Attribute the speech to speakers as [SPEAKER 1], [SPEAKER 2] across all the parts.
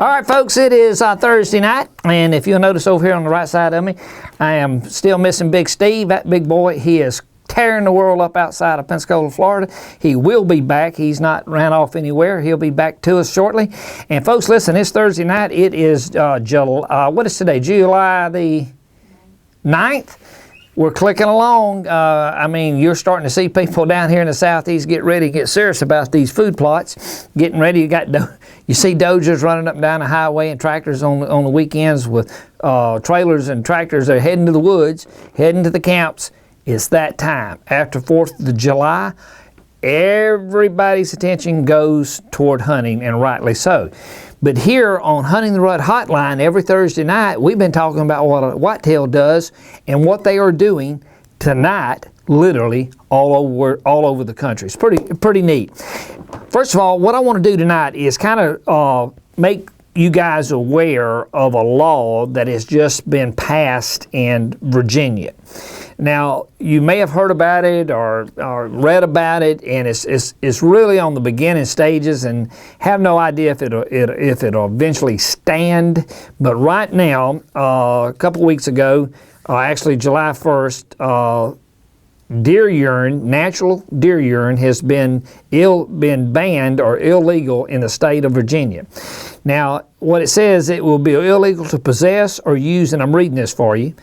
[SPEAKER 1] All right, folks, it is Thursday night, and if you'll notice over here on the right side of me, I am still missing Big Steve. That big boy, he is tearing the world up outside of Pensacola, Florida. He will be back. He's not ran off anywhere. He'll be back to us shortly. And folks, listen, it's Thursday night. It is what is today? July the 9th. We're clicking along. I mean, you're starting to see people down here in the southeast get ready to get serious about these food plots. Getting ready. You see dozers running up and down the highway and tractors on the weekends with trailers and tractors. They're heading to the woods, heading to the camps. It's that time. After 4th of July, everybody's attention goes toward hunting, and rightly so. But here on Hunting the Rut Hotline, every Thursday night, we've been talking about what a whitetail does and what they are doing tonight, literally all over the country. It's pretty neat. First of all, what I want to do tonight is kind of make you guys aware of a law that has just been passed in Virginia. Now, you may have heard about it or read about it, and it's really on the beginning stages, and have no idea if it'll eventually stand. But right now, a couple weeks ago, actually July 1st, deer urine, natural deer urine, has been banned or illegal in the state of Virginia. Now, what it says, it will be illegal to possess or use, and I'm reading this for you.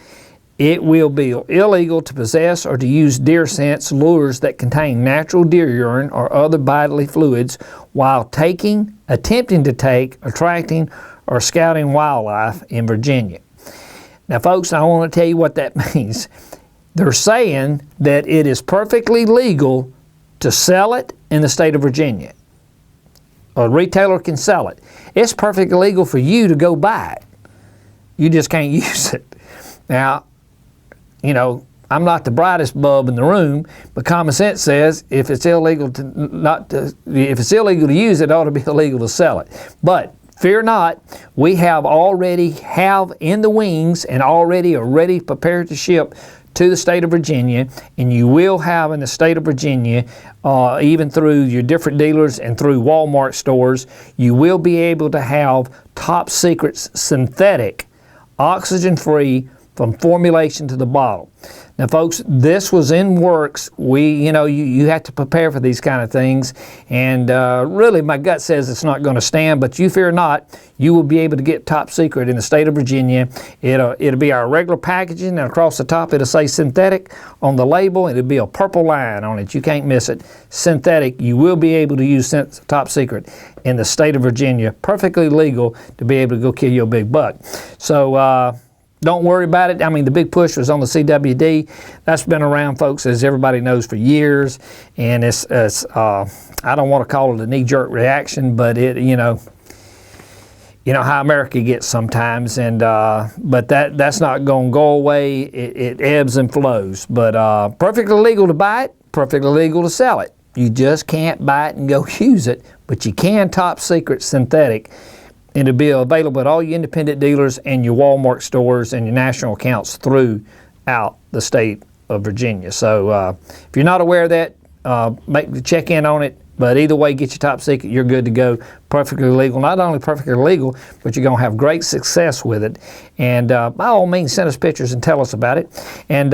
[SPEAKER 1] It will be illegal to possess or to use deer scents lures that contain natural deer urine or other bodily fluids while attempting to take, attracting, or scouting wildlife in Virginia. Now, folks, I want to tell you what that means. They're saying that it is perfectly legal to sell it in the state of Virginia. A retailer can sell it. It's perfectly legal for you to go buy it. You just can't use it. Now, you know, I'm not the brightest bulb in the room, but common sense says if it's illegal to use it, it ought to be illegal to sell it. But fear not, we already have in the wings and already are ready, prepared to ship to the state of Virginia, and you will have in the state of Virginia, even through your different dealers and through Walmart stores, you will be able to have top secret synthetic, oxygen-free, from formulation to the bottle. Now, folks, this was in works. You have to prepare for these kind of things, and really my gut says it's not going to stand, but you fear not, you will be able to get top secret in the state of Virginia. It'll be our regular packaging, and across the top it'll say synthetic on the label, and it'll be a purple line on it. You can't miss it. Synthetic. You will be able to use top secret in the state of Virginia. Perfectly legal to be able to go kill your big buck. So, don't worry about it. I mean, the big push was on the CWD. That's been around, folks, as everybody knows, for years. And it's I don't want to call it a knee-jerk reaction, but you know how America gets sometimes. And but that's not going to go away. It ebbs and flows. But perfectly legal to buy it, perfectly legal to sell it. You just can't buy it and go use it, but you can top secret synthetic. And it'll be available at all your independent dealers and your Walmart stores and your national accounts throughout the state of Virginia. So if you're not aware of that, check in on it. But either way, get your top secret. You're good to go. Perfectly legal. Not only perfectly legal, but you're going to have great success with it. And by all means, send us pictures and tell us about it. And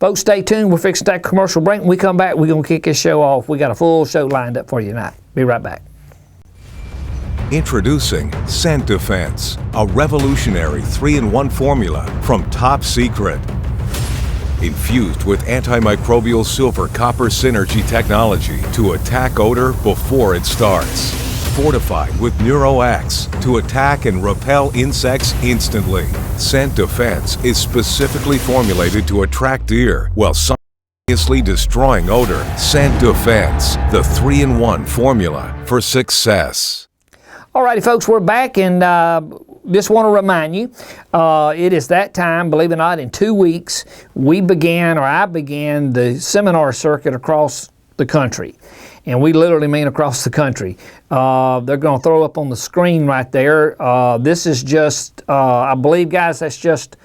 [SPEAKER 1] folks, stay tuned. We're fixing that commercial break. When we come back, we're going to kick this show off. We got a full show lined up for you tonight. Be right back.
[SPEAKER 2] Introducing Scent Defense, a revolutionary 3-in-1 formula from Top Secret. Infused with antimicrobial silver-copper synergy technology to attack odor before it starts. Fortified with NeuroX to attack and repel insects instantly. Scent Defense is specifically formulated to attract deer while simultaneously destroying odor. Scent Defense, the 3-in-1 formula for success.
[SPEAKER 1] Alrighty, folks, we're back, and just want to remind you, it is that time, believe it or not, in 2 weeks, I began the seminar circuit across the country. And we literally mean across the country. They're going to throw up on the screen right there. This is just, I believe, guys, that's just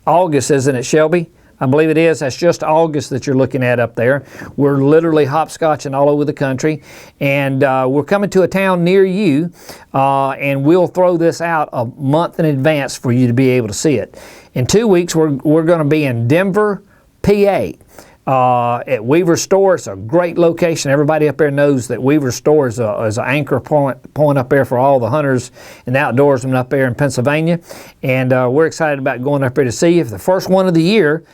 [SPEAKER 1] August, isn't it, Shelby? I believe it is. That's just August that you're looking at up there. We're literally hopscotching all over the country, and we're coming to a town near you, and we'll throw this out a month in advance for you to be able to see it. In 2 weeks, we're going to be in Denver, PA. At Weaver's Store. It's a great location. Everybody up there knows that Weaver's Store is an anchor point up there for all the hunters and the outdoorsmen up there in Pennsylvania. And we're excited about going up there to see you for the first one of the year,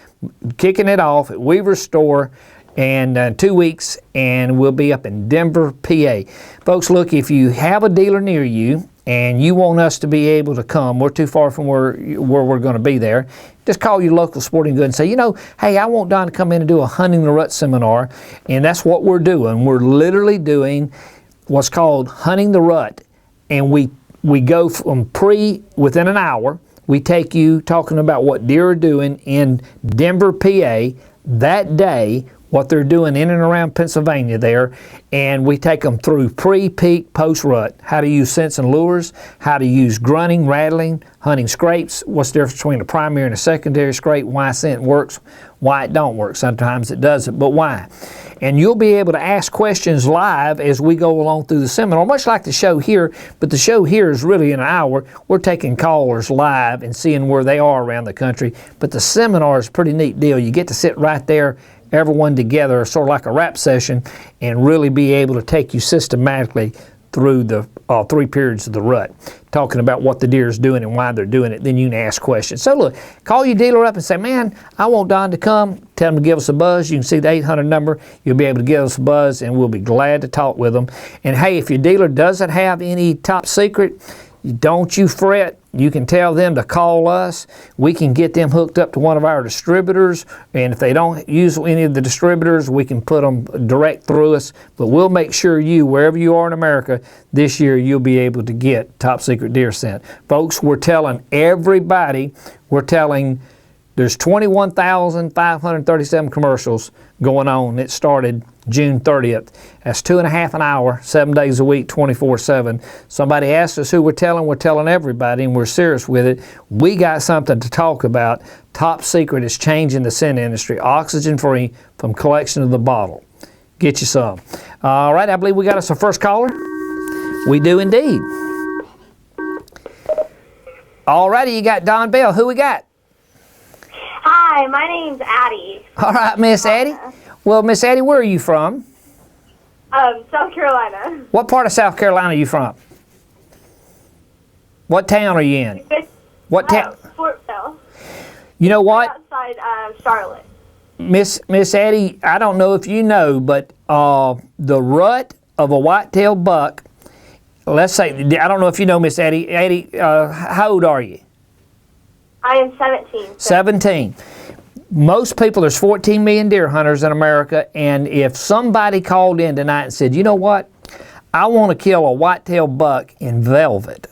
[SPEAKER 1] kicking it off at Weaver's Store, and 2 weeks, and we'll be up in Denver, PA. Folks, look, if you have a dealer near you and you want us to be able to come, we're too far from where we're going to be there, just call your local sporting goods and say, you know, hey, I want Don to come in and do a Hunting the Rut seminar. And that's what we're doing. We're literally doing what's called Hunting the Rut. And we go from within an hour, we take you talking about what deer are doing in Denver, PA that day, what they're doing in and around Pennsylvania there, and we take them through pre, peak, post-rut, how to use scents and lures, how to use grunting, rattling, hunting scrapes, what's the difference between a primary and a secondary scrape, why scent works, why it don't work. Sometimes it doesn't, but why? And you'll be able to ask questions live as we go along through the seminar, much like the show here, but the show here is really an hour. We're taking callers live and seeing where they are around the country, but the seminar is a pretty neat deal. You get to sit right there, everyone together, sort of like a rap session, and really be able to take you systematically through the 3 periods of the rut, talking about what the deer is doing and why they're doing it. Then you can ask questions. So look, call your dealer up and say, man, I want Don to come. Tell him to give us a buzz. You can see the 800 number. You'll be able to give us a buzz, and we'll be glad to talk with them. And hey, if your dealer doesn't have any top secret, don't you fret. You can tell them to call us. We can get them hooked up to one of our distributors, and if they don't use any of the distributors, we can put them direct through us. But we'll make sure you, wherever you are in America, this year you'll be able to get top secret deer scent. Folks, we're telling everybody, there's 21,537 commercials going on. It started June 30th. That's 2.5 an hour, 7 days a week, 24/7. Somebody asked us who we're telling everybody, and we're serious with it. We got something to talk about. Top secret is changing the scent industry, oxygen free from collection to the bottle. Get you some. All right, I believe we got us our first caller. We do indeed. All righty, you got Don Bell. Who we got?
[SPEAKER 3] Hi, my name's Addie.
[SPEAKER 1] All right, Miss Addie. Well, Miss Addie, where are you from?
[SPEAKER 3] South Carolina.
[SPEAKER 1] What part of South Carolina are you from? What town are you in? What town?
[SPEAKER 3] Fortville.
[SPEAKER 1] You know what?
[SPEAKER 3] Outside Charlotte.
[SPEAKER 1] Miss Addie, I don't know if you know, but the rut of a whitetail buck, let's say, I don't know if you know, Miss Addie. Addie, how old are you?
[SPEAKER 3] I am 17.
[SPEAKER 1] 17. Most people, there's 14 million deer hunters in America, and if somebody called in tonight and said, you know what, I want to kill a whitetail buck in velvet,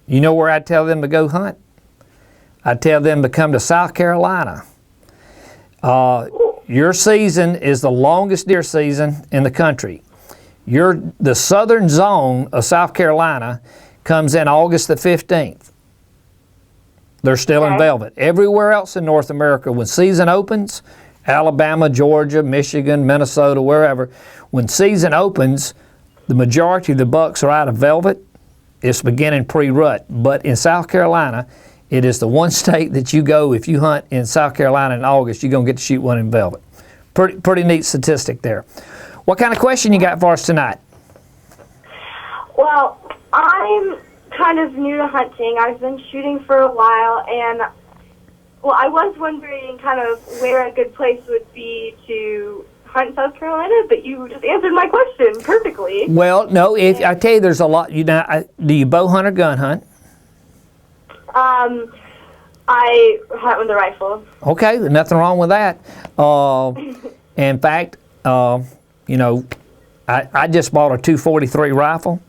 [SPEAKER 1] you know where I'd tell them to go hunt? I'd tell them to come to South Carolina. Your season is the longest deer season in the country. The southern zone of South Carolina comes in August the 15th. They're still in velvet. Everywhere else in North America, when season opens, Alabama, Georgia, Michigan, Minnesota, wherever, when season opens, the majority of the bucks are out of velvet. It's beginning pre-rut. But in South Carolina, it is the one state that you go, if you hunt in South Carolina in August, you're going to get to shoot one in velvet. Pretty neat statistic there. What kind of question you got for us tonight?
[SPEAKER 3] Well, I'm kind of new to hunting. I've been shooting for a while, and I was wondering kind of where a good place would be to hunt in South Carolina, but you just answered my question perfectly.
[SPEAKER 1] Well, no, if I tell you, there's a lot. Do you bow hunt or gun hunt?
[SPEAKER 3] I hunt with a rifle.
[SPEAKER 1] Okay, nothing wrong with that. In fact, I just bought a 243 rifle.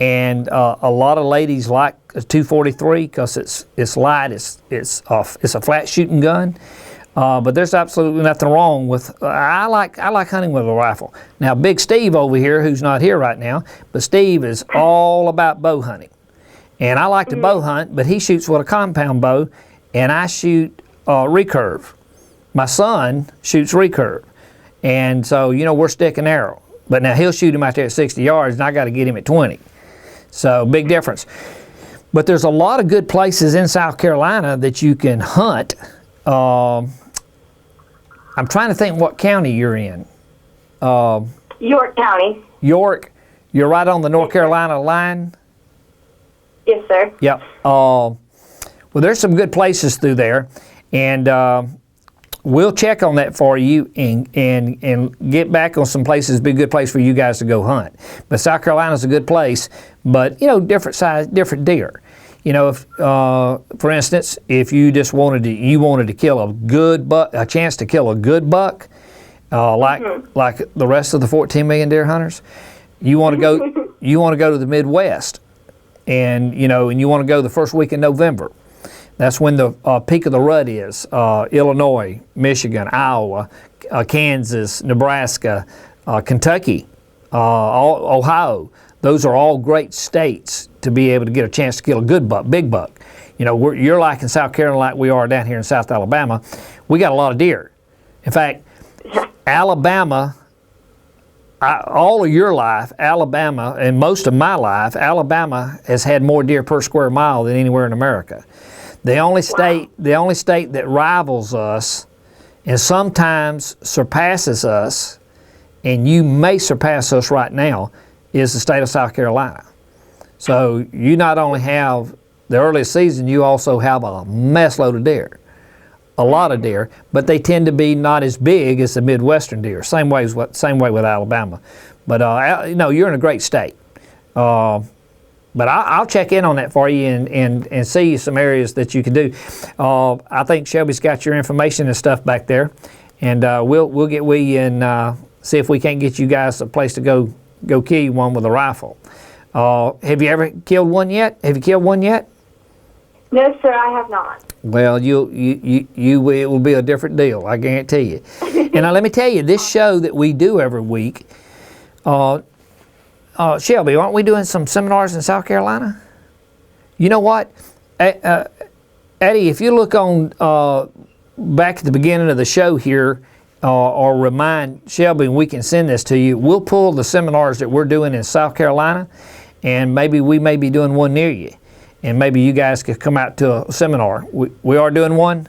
[SPEAKER 1] And a lot of ladies like a 243 because it's light, it's a flat shooting gun. But there's absolutely nothing wrong with. I like hunting with a rifle. Now, Big Steve over here, who's not here right now, but Steve is all about bow hunting, and I like to bow hunt, but he shoots with a compound bow, and I shoot recurve. My son shoots recurve, and so we're stick and arrow. But now he'll shoot him out there at 60 yards, and I got to get him at 20. So big difference. But there's a lot of good places in South Carolina that you can hunt. I'm trying to think what county you're in.
[SPEAKER 3] York County.
[SPEAKER 1] York. You're right on the North Carolina line?
[SPEAKER 3] Yes, sir.
[SPEAKER 1] Yep. Well, there's some good places through there, and we'll check on that for you and get back on some places. Be a good place for you guys to go hunt. But South Carolina's a good place, but different size, different deer. If, for instance, if you just wanted to kill a good buck, a chance to kill a good buck, like the rest of the 14 million deer hunters, you want to go. You want to go to the Midwest, and you want to go the first week in November. That's when the peak of the rut is. Illinois, Michigan, Iowa, Kansas, Nebraska, Kentucky, Ohio. Those are all great states to be able to get a chance to kill a good buck, big buck. You're like in South Carolina like we are down here in South Alabama. We got a lot of deer. In fact, Alabama, all of your life, Alabama, and most of my life, Alabama has had more deer per square mile than anywhere in America. The only state that rivals us and sometimes surpasses us, and you may surpass us right now, is the state of South Carolina. So you not only have the earliest season, you also have a mess load of deer, a lot of deer, but they tend to be not as big as the Midwestern deer. Same way with Alabama. But you're in a great state. But I'll check in on that for you and see some areas that you can do. I think Shelby's got your information and stuff back there, and we'll get with you and see if we can't get you guys a place to go kill you one with a rifle. Have you ever killed one yet? Have you killed one yet?
[SPEAKER 3] No, sir, I have not.
[SPEAKER 1] Well, it will be a different deal, I guarantee you. And now let me tell you, this show that we do every week. Shelby, aren't we doing some seminars in South Carolina? You know what? Eddie, if you look on back at the beginning of the show here, or remind Shelby, and we can send this to you, we'll pull the seminars that we're doing in South Carolina, and maybe we may be doing one near you. And maybe you guys could come out to a seminar. We are doing one?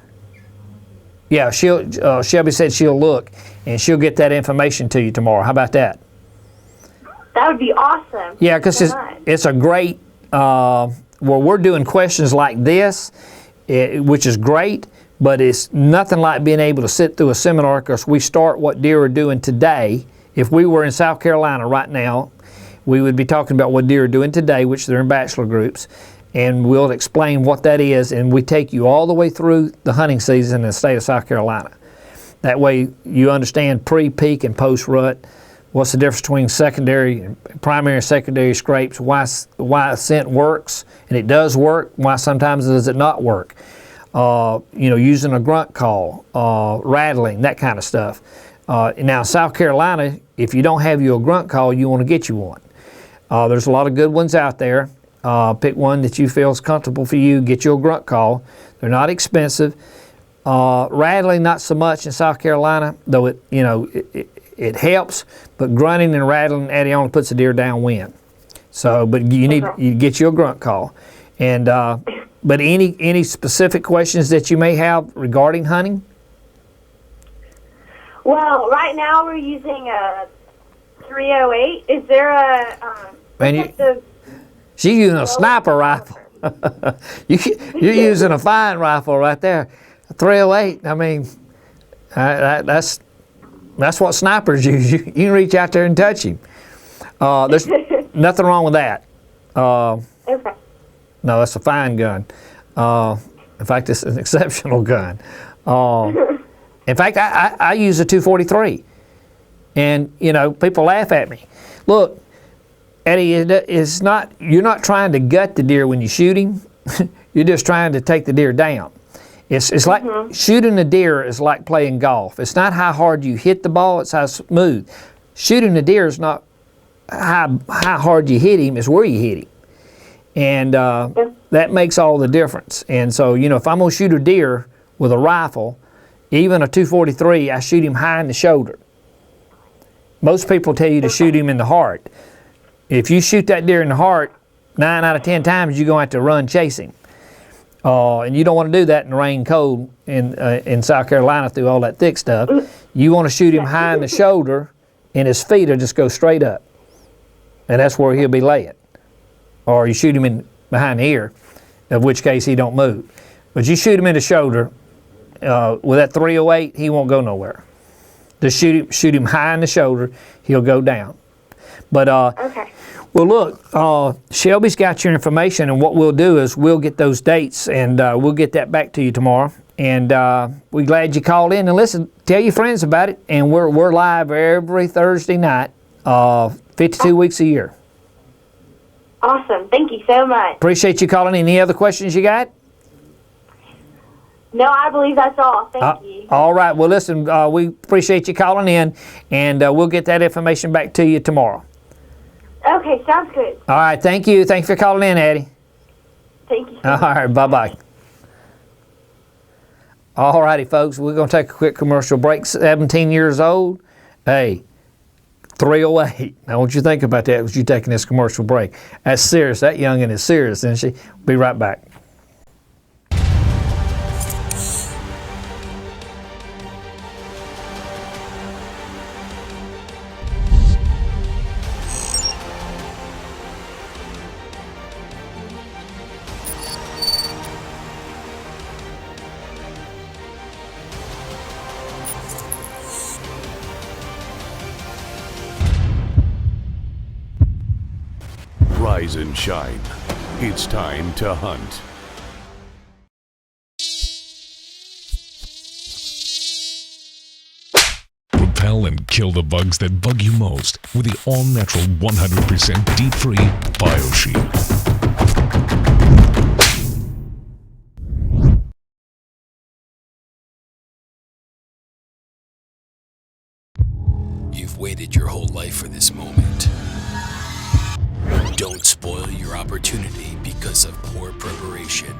[SPEAKER 1] Yeah, Shelby said she'll look, and she'll get that information to you tomorrow. How about that?
[SPEAKER 3] That would be awesome.
[SPEAKER 1] Yeah, because it's a great, where we're doing questions like this, which is great, but it's nothing like being able to sit through a seminar, because we start what deer are doing today. If we were in South Carolina right now, we would be talking about what deer are doing today, which they're in bachelor groups, and we'll explain what that is, and we take you all the way through the hunting season in the state of South Carolina. That way you understand pre, peak, and post-rut. What's the difference between primary and secondary scrapes, why scent works, and it does work, why sometimes does it not work. Using a grunt call, rattling, that kind of stuff. Now, South Carolina, if you don't have you a grunt call, you want to get you one. There's a lot of good ones out there. Pick one that you feel is comfortable for you. Get you a grunt call. They're not expensive. Rattling, not so much in South Carolina, though it helps. But grunting and rattling, Eddie, only puts a deer downwind. So, but you get you a grunt call. And but any specific questions that you may have regarding hunting?
[SPEAKER 3] Well, right now we're using a 308. Is there a
[SPEAKER 1] she's using a sniper rifle. You're using a fine rifle right there. A 308. I mean, that's what snipers use. You can reach out there and touch him. There's nothing wrong with that.
[SPEAKER 3] Okay.
[SPEAKER 1] No, that's a fine gun. In fact, it's an exceptional gun. In fact, I use a 243, and people laugh at me. Look, Eddie, you're not trying to gut the deer when you shoot him. You're just trying to take the deer down. It's like shooting a deer is like playing golf. It's not how hard you hit the ball, it's how smooth. Shooting a deer is not how hard you hit him, it's where you hit him. And that makes all the difference. And so, if I'm going to shoot a deer with a rifle, Even a 243, I shoot him high in the shoulder. Most people tell you to shoot him in the heart. If you shoot that deer in the heart, 9 out of 10 times you're going to have to run chase him. And you don't want to do that in the rain cold in South Carolina through all that thick stuff. You want to shoot him high in the shoulder, and his feet will just go straight up. And that's where he'll be laying. Or you shoot him in behind the ear, in which case he don't move. But you shoot him in the shoulder, with that 308, he won't go nowhere. Just shoot him high in the shoulder, he'll go down. But
[SPEAKER 3] Okay.
[SPEAKER 1] well, look, Shelby's got your information, and what we'll do is we'll get those dates, and we'll get that back to you tomorrow. And we're glad you called in. And listen, tell your friends about it. And we're live every Thursday night, 52 weeks a year.
[SPEAKER 3] Awesome. Thank you so much.
[SPEAKER 1] Appreciate you calling in. Any other questions you got?
[SPEAKER 3] No, I believe that's all. Thank you.
[SPEAKER 1] All right. Well, listen, we appreciate you calling in, and we'll get that information back to you tomorrow.
[SPEAKER 3] Okay, sounds good.
[SPEAKER 1] All right. Thank you. Thanks for calling in, Addie.
[SPEAKER 3] Thank you.
[SPEAKER 1] All right. Bye-bye. All righty, folks. We're going to take a quick commercial break. 17 years old. Hey, 308. Now, what you think about that as you taking this commercial break? That's serious. That youngin' is serious, isn't she? Be right back.
[SPEAKER 4] Rise and shine. It's time to hunt.
[SPEAKER 5] Repel and kill the bugs that bug you most with the all-natural 100% deep-free BioShield.
[SPEAKER 6] You've waited your whole life for this moment. Don't spoil your opportunity because of poor preparation.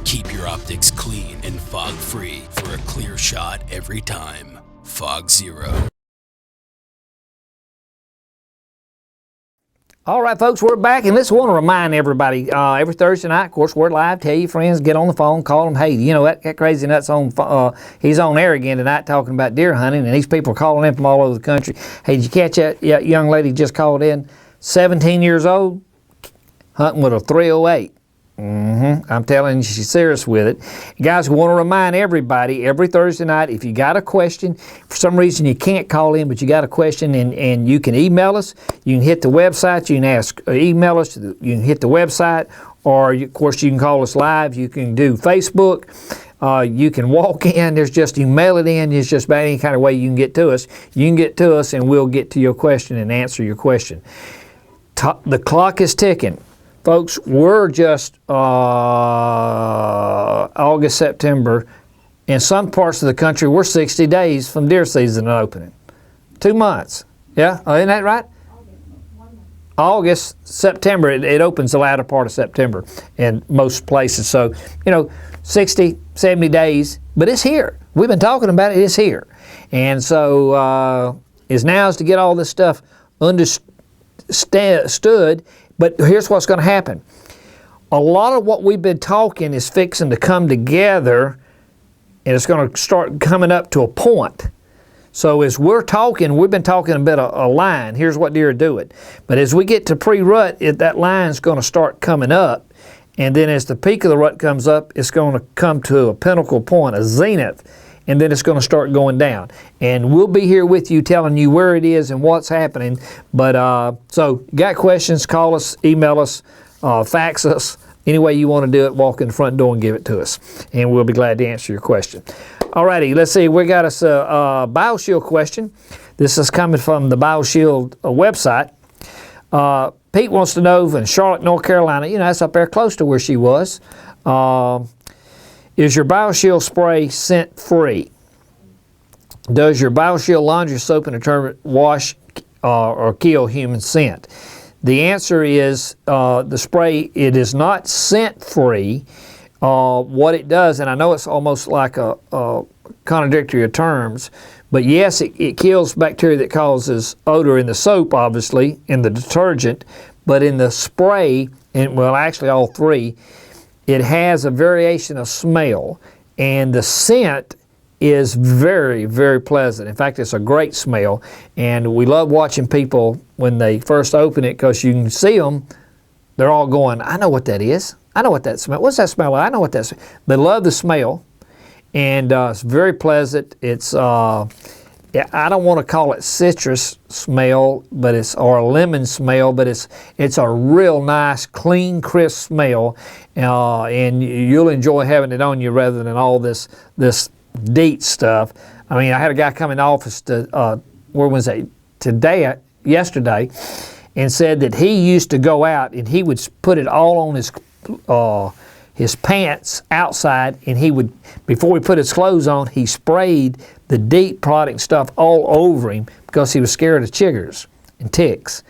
[SPEAKER 6] Keep your optics clean and fog-free for a clear shot every time. Fog Zero.
[SPEAKER 1] All right, folks, we're back, and let's want to remind everybody, every Thursday night, of course, we're live. Tell your friends, get on the phone, call them. Hey, you know, that crazy nut's on, he's on air again tonight talking about deer hunting, and these people are calling in from all over the country. Hey, did you catch that young lady just called in? 17 years old, hunting with a 308. I'm telling you, she's serious with it. Guys, we want to remind everybody every Thursday night, if you got a question, for some reason you can't call in, but you got a question, and you can email us. You can hit the website. You can email us. You can hit the website, or of course you can call us live. You can do Facebook. You can walk in. There's just, you mail it in. It's just about any kind of way you can get to us. You can get to us, and we'll get to your question and answer your question. The clock is ticking. Folks, we're just August, September. In some parts of the country, we're 60 days from deer season opening. 2 months. Yeah? Isn't that right? August, September. It opens the latter part of September in most places. So, 60, 70 days. But it's here. We've been talking about it. It's here. And so is now is to get all this stuff understood. But here's what's going to happen. A lot of what we've been talking is fixing to come together, and it's going to start coming up to a point. So as we're talking, we've been talking a bit of a line. Here's what deer are doing. But as we get to pre-rut, that line's going to start coming up. And then as the peak of the rut comes up, it's going to come to a pinnacle point, a zenith. And then it's going to start going down. And we'll be here with you telling you where it is and what's happening. But so got questions, call us, email us, fax us. Any way you want to do it, walk in the front door and give it to us. And we'll be glad to answer your question. All righty, let's see. We got us a BioShield question. This is coming from the BioShield website. Pete wants to know in Charlotte, North Carolina, that's up there close to where she was. Is your BioShield spray scent free? Does your BioShield laundry soap and detergent wash or kill human scent? The answer is the spray, it is not scent free. What it does, and I know it's almost like a contradictory of terms. But yes, it kills bacteria that causes odor in the soap, obviously, in the detergent, but in the spray, and well, actually all three, it has a variation of smell, and the scent is very, very pleasant. In fact, it's a great smell, and we love watching people when they first open it, because you can see them, they're all going, I know what that is. I know what that smell. What's that smell like? I know what that smell. They love the smell, and it's very pleasant. It's I don't want to call it citrus smell, but or a lemon smell, but it's a real nice, clean, crisp smell, and you'll enjoy having it on you rather than all this DEET stuff. I mean, I had a guy come in the office where was it? Yesterday, and said that he used to go out and he would put it all on his pants outside, and he would, before he put his clothes on, he sprayed the DEET product stuff all over him because he was scared of chiggers and ticks.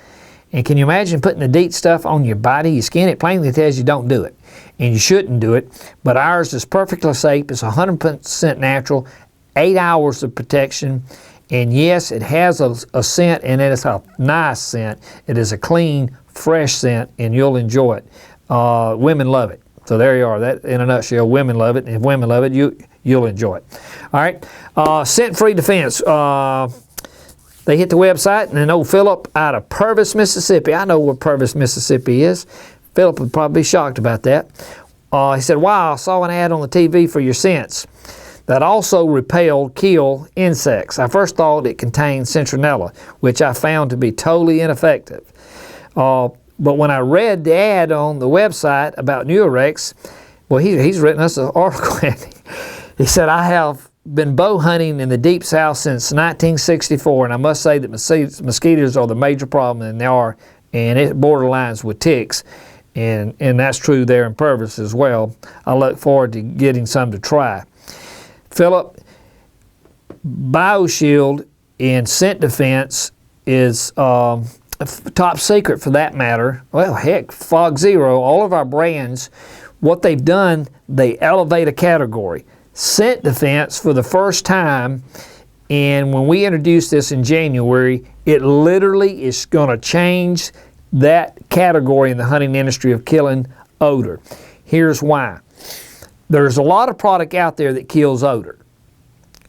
[SPEAKER 1] And can you imagine putting the DEET stuff on your body, your skin? It plainly tells you don't do it, and you shouldn't do it. But ours is perfectly safe. It's 100% natural, 8 hours of protection. And yes, it has a scent, and it is a nice scent. It is a clean, fresh scent, and you'll enjoy it. Women love it. So there you are. That, in a nutshell, women love it. And if women love it, you'll enjoy it. All right. Scent-free defense. They hit the website, and then old Philip out of Purvis, Mississippi. I know where Purvis, Mississippi is. Philip would probably be shocked about that. He said, wow, I saw an ad on the TV for your scents that also kill insects. I first thought it contained citronella, which I found to be totally ineffective. But when I read the ad on the website about Nurex, well, he's written us an article. He said, I have been bow hunting in the deep south since 1964, and I must say that mosquitoes are the major problem, and they are, and it borderlines with ticks, and that's true there in Purvis as well. I look forward to getting some to try. Philip, BioShield in scent defense is top secret for that matter. Well, heck, Fog Zero, all of our brands, what they've done, they elevate a category. Scent defense for the first time, and when we introduced this in January, it literally is going to change that category in the hunting industry of killing odor. Here's why. There's a lot of product out there that kills odor.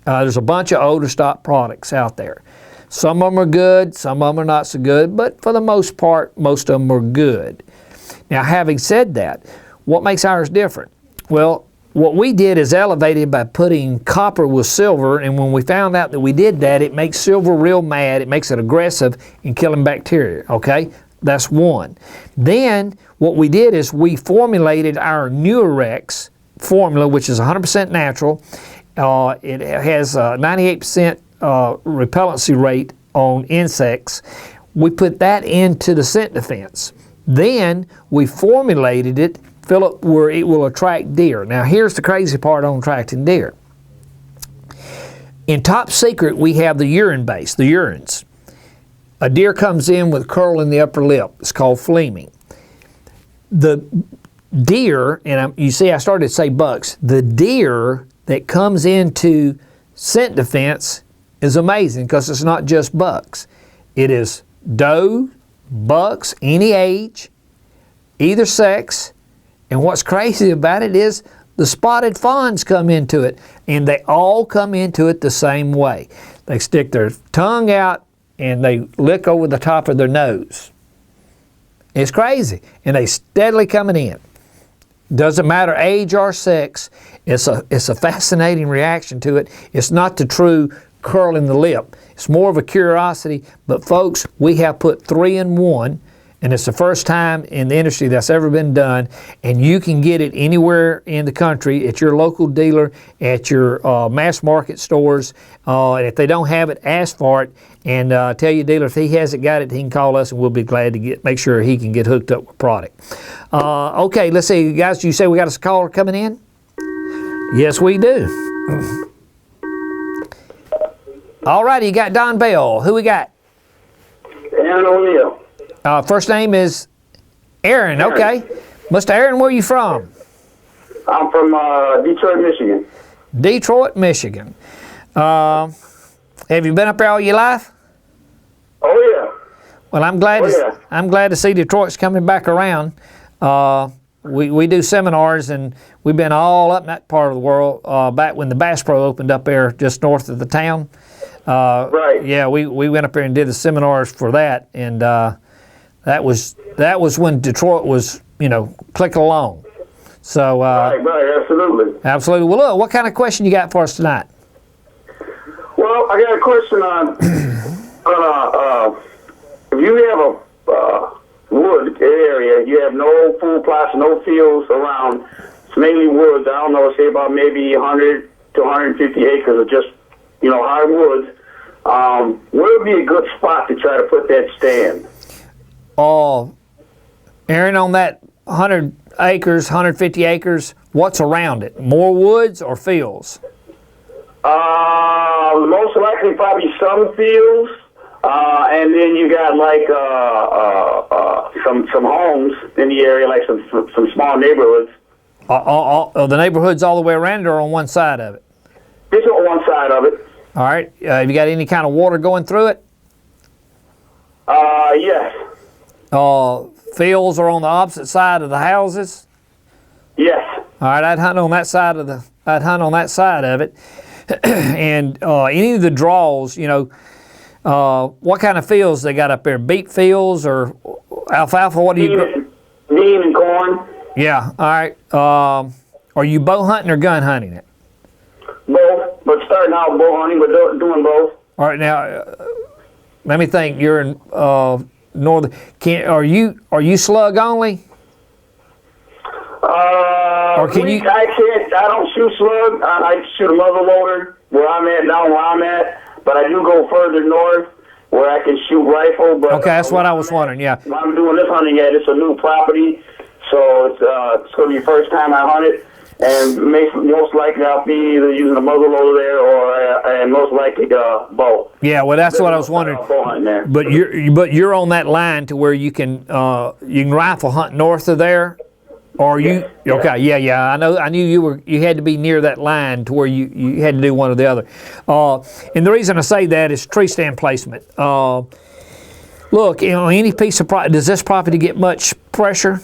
[SPEAKER 1] There's a bunch of odor stop products out there. Some of them are good, some of them are not so good, but for the most part, most of them are good. Now, having said that, what makes ours different? Well, what we did is elevated by putting copper with silver, and when we found out that we did that, it makes silver real mad, it makes it aggressive in killing bacteria, okay? That's one. Then, what we did is we formulated our Nurex formula, which is 100% natural. It has a 98% repellency rate on insects. We put that into the scent defense. Then we formulated it, Philip, where it will attract deer. Now here's the crazy part on attracting deer. In Top Secret, we have the urine base, the urines. A deer comes in with curl in the upper lip. It's called fleaming. The deer, and you see I started to say bucks, the deer that comes into scent defense is amazing because it's not just bucks. It is doe, bucks, any age, either sex, and what's crazy about it is the spotted fawns come into it, and they all come into it the same way. They stick their tongue out and they lick over the top of their nose. It's crazy, and they steadily coming in. Doesn't matter age or sex. It's a fascinating reaction to it. It's not the true curl in the lip. It's more of a curiosity. But folks, we have put 3 in 1, and it's the first time in the industry that's ever been done. And you can get it anywhere in the country at your local dealer, at your mass market stores. And if they don't have it, ask for it. And tell your dealer if he hasn't got it, he can call us, and we'll be glad to make sure he can get hooked up with product. Okay, let's see, guys. You say we got a caller coming in? Yes, we do. All righty, you got Don Bell. Who we got?
[SPEAKER 7] Aaron O'Neill.
[SPEAKER 1] First name is Aaron. Okay. Mr. Aaron, where are you from?
[SPEAKER 7] I'm from Detroit, Michigan.
[SPEAKER 1] Detroit, Michigan. Have you been up there all your life?
[SPEAKER 7] Oh, yeah.
[SPEAKER 1] Well, I'm glad. I'm glad to see Detroit's coming back around. We do seminars, and we've been all up in that part of the world back when the Bass Pro opened up there just north of the town.
[SPEAKER 7] Right.
[SPEAKER 1] Yeah, we went up there and did the seminars for that, and that was when Detroit was clicking along. So
[SPEAKER 7] right, absolutely.
[SPEAKER 1] absolutely. Well, look, what kind of question you got for us tonight?
[SPEAKER 7] Well, I got a question on if you have a wood area, you have no food plots, no fields around. It's mainly woods. I don't know, say about maybe 100 to 150 acres of just hardwoods. Where would be a good spot to try to put that stand?
[SPEAKER 1] Aaron, on that 100 acres, 150 acres, what's around it? More woods or fields?
[SPEAKER 7] Most likely probably some fields, and then you got like some homes in the area, like some small neighborhoods.
[SPEAKER 1] Are the neighborhoods all the way around it or on one side of it?
[SPEAKER 7] Just on one side of it.
[SPEAKER 1] All right. Have you got any kind of water going through it?
[SPEAKER 7] Yes.
[SPEAKER 1] Fields are on the opposite side of the houses?
[SPEAKER 7] Yes.
[SPEAKER 1] All right, I'd hunt on that side of it. And any of the draws, what kind of fields they got up there? Beet fields or alfalfa? What do you?
[SPEAKER 7] Bean and corn.
[SPEAKER 1] Yeah. All right. Are you bow hunting or gun hunting it?
[SPEAKER 7] Both, but starting out bow hunting, but doing both.
[SPEAKER 1] All right. Now, let me think. You're in northern. Are you slug only? Or can you?
[SPEAKER 7] I don't shoot slug. I shoot a muzzle loader down where I'm at. But I do go further north where I can shoot rifle. But
[SPEAKER 1] okay, that's what I was wondering. Yeah.
[SPEAKER 7] When I'm doing this hunting at, it's a new property, so it's going to be the first time I hunt it, and most likely I'll be either using a muzzle loader there and most likely bow.
[SPEAKER 1] Yeah, well, that's what I was wondering.
[SPEAKER 7] Bow hunting there.
[SPEAKER 1] But you're on that line to where you can rifle hunt north of there. Or you? Okay, yeah. I knew you had to be near that line to where you had to do one or the other. And the reason I say that is tree stand placement. Look, any piece of property, does this property get much pressure?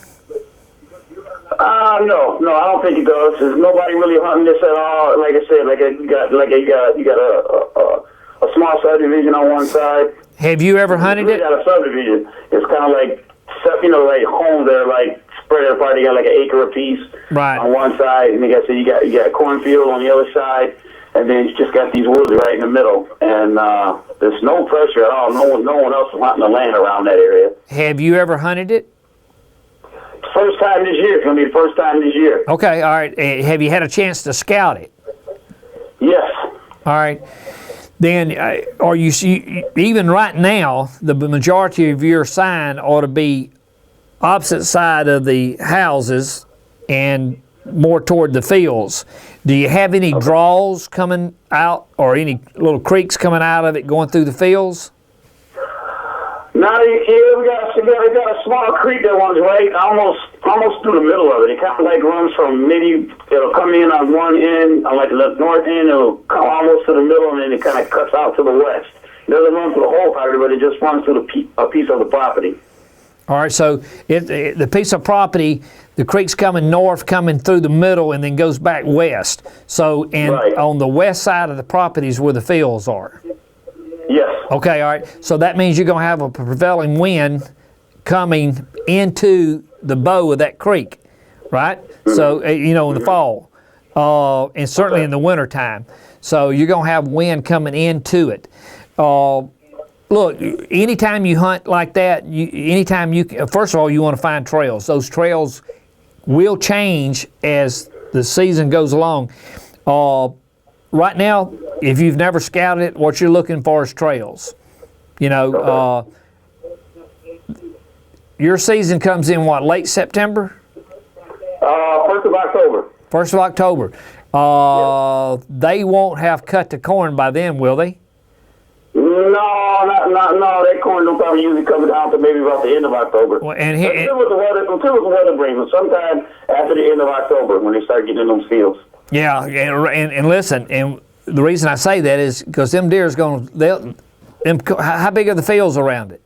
[SPEAKER 7] No, I don't think it does. There's nobody really hunting this at all. Like I said, you got a small subdivision on one side.
[SPEAKER 1] Have you ever hunted it?
[SPEAKER 7] Got a subdivision. It's kind of like homes that are like spread apart. You got like an acre apiece on one side, and like I said, you got a cornfield on the other side, and then you just got these woods right in the middle. And there's no pressure at all. No one else is hunting the land around that area.
[SPEAKER 1] Have you ever hunted it?
[SPEAKER 7] First time this year. It's going to be the first time this year.
[SPEAKER 1] Okay, all right. Have you had a chance to scout it?
[SPEAKER 7] Yes.
[SPEAKER 1] All right. Then, are you even right now, the majority of your sign ought to be opposite side of the houses and more toward the fields. Do you have any draws coming out or any little creeks coming out of it going through the fields?
[SPEAKER 7] Now, yeah, we got a small creek that runs right almost through the middle of it. It kind of like runs from it'll come in on one end, on like the north end, it'll come almost to the middle, and then it kind of cuts out to the west. It doesn't run through the whole property, but it just runs through a piece of the property.
[SPEAKER 1] All right, so the piece of property, the creek's coming north, coming through the middle, and then goes back west. So, on the west side of the property is where the fields are.
[SPEAKER 7] Yes.
[SPEAKER 1] Okay, all right. So that means you're going to have a prevailing wind coming into the bow of that creek, right? Mm-hmm. So, in the fall, and certainly in the wintertime. So you're going to have wind coming into it. Look, anytime you hunt like that, first of all, you want to find trails. Those trails will change as the season goes along. Right now, if you've never scouted it, what you're looking for is trails. Your season comes in what, late September?
[SPEAKER 7] 1st of October.
[SPEAKER 1] 1st of October.
[SPEAKER 7] Yes.
[SPEAKER 1] They won't have cut the corn by then, will they?
[SPEAKER 7] No. That corn will probably usually come down to maybe about the end of October.
[SPEAKER 1] Well,
[SPEAKER 7] until the weather brings them. Sometime after the end of October when they start getting in those fields.
[SPEAKER 1] Yeah, and listen, and the reason I say that is because them deer is going to, how big are the fields around it?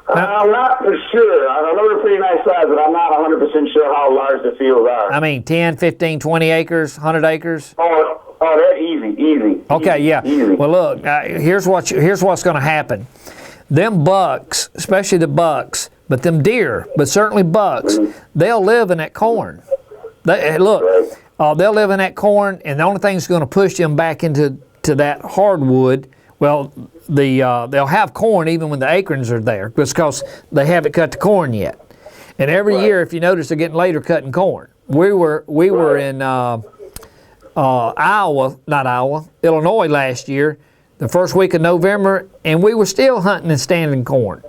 [SPEAKER 7] I'm not for sure. I know they're pretty nice size, but I'm not 100% sure how large the fields are.
[SPEAKER 1] I mean, 10, 15, 20 acres, 100 acres?
[SPEAKER 7] Oh, that's easy.
[SPEAKER 1] Okay,
[SPEAKER 7] easy,
[SPEAKER 1] yeah.
[SPEAKER 7] Easy.
[SPEAKER 1] Well, look, here's what's going to happen. Them bucks, especially the bucks, but them deer, but certainly bucks, they'll live in that corn. They'll live in that corn, and the only thing that's going to push them back into that hardwood, well, they'll have corn even when the acorns are there because they haven't cut the corn yet. And every year, if you notice, they're getting later cutting corn. We were in Illinois last year, the first week of November, and we were still hunting and standing corn.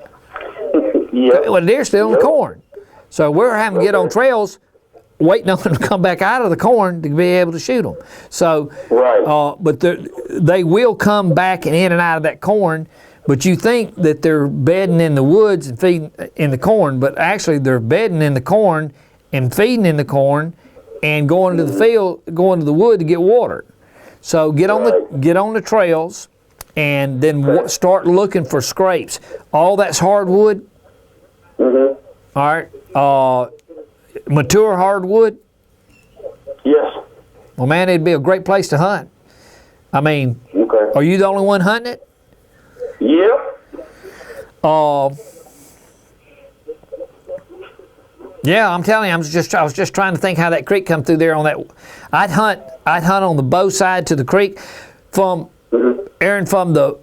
[SPEAKER 7] Yep.
[SPEAKER 1] Well, the deer's still in the corn. So we're having to get on trails waiting on them to come back out of the corn to be able to shoot them. So, but they will come back and in and out of that corn, but you think that they're bedding in the woods and feeding in the corn, but actually they're bedding in the corn and feeding in the corn and going to the field, going to the wood to get water. So get on the trails and then start looking for scrapes. All that's hardwood.
[SPEAKER 7] Mm-hmm.
[SPEAKER 1] All right. Mature hardwood?
[SPEAKER 7] Yes.
[SPEAKER 1] Well, man, it'd be a great place to hunt. I mean, Are you the only one hunting it?
[SPEAKER 7] Yep.
[SPEAKER 1] Yeah, I'm telling you, I was just trying to think how that creek come through there on that. I'd hunt on the bow side to the creek from Aaron, from the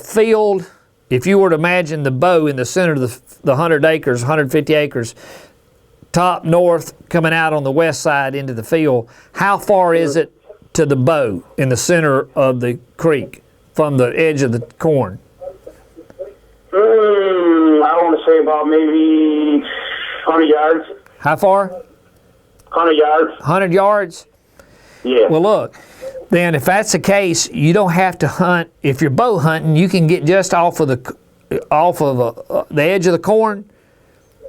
[SPEAKER 1] field. If you were to imagine the bow in the center of the 100 acres, 150 acres, top north coming out on the west side into the field, how far is it to the bow in the center of the creek from the edge of the corn?
[SPEAKER 7] I want to say about maybe 100 yards.
[SPEAKER 1] How far?
[SPEAKER 7] 100 yards.
[SPEAKER 1] 100 yards?
[SPEAKER 7] Yeah.
[SPEAKER 1] Well, look, then if that's the case, you don't have to hunt. If you're bow hunting, you can get just off of the edge of the corn.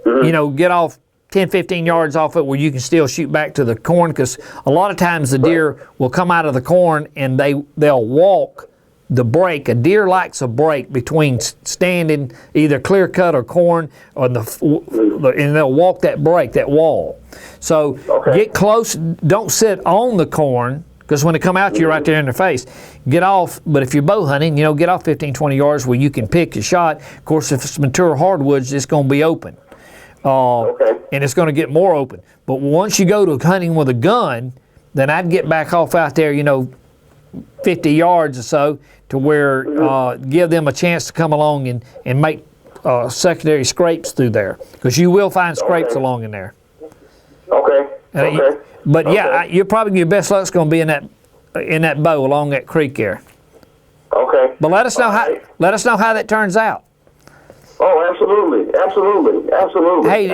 [SPEAKER 1] You know, get off 10, 15 yards off it where you can still shoot back to the corn, because a lot of times the deer will come out of the corn and they'll walk the break. A deer likes a break between standing either clear cut or corn, or and they'll walk that break, that wall. So get close, don't sit on the corn, because when they come out, you're right there in their face. Get off, but if you're bow hunting, get off 15, 20 yards where you can pick your shot. Of course, if it's mature hardwoods, it's going to be open. And it's going to get more open. But once you go to hunting with a gun, then I'd get back off out there, 50 yards or so, to where give them a chance to come along and make secondary scrapes through there, because you will find scrapes along in there. But yeah, you're probably, your best luck's going to be in that bow along that creek there.
[SPEAKER 7] Okay.
[SPEAKER 1] But let us know how that turns out.
[SPEAKER 7] Oh, absolutely.
[SPEAKER 1] Hey,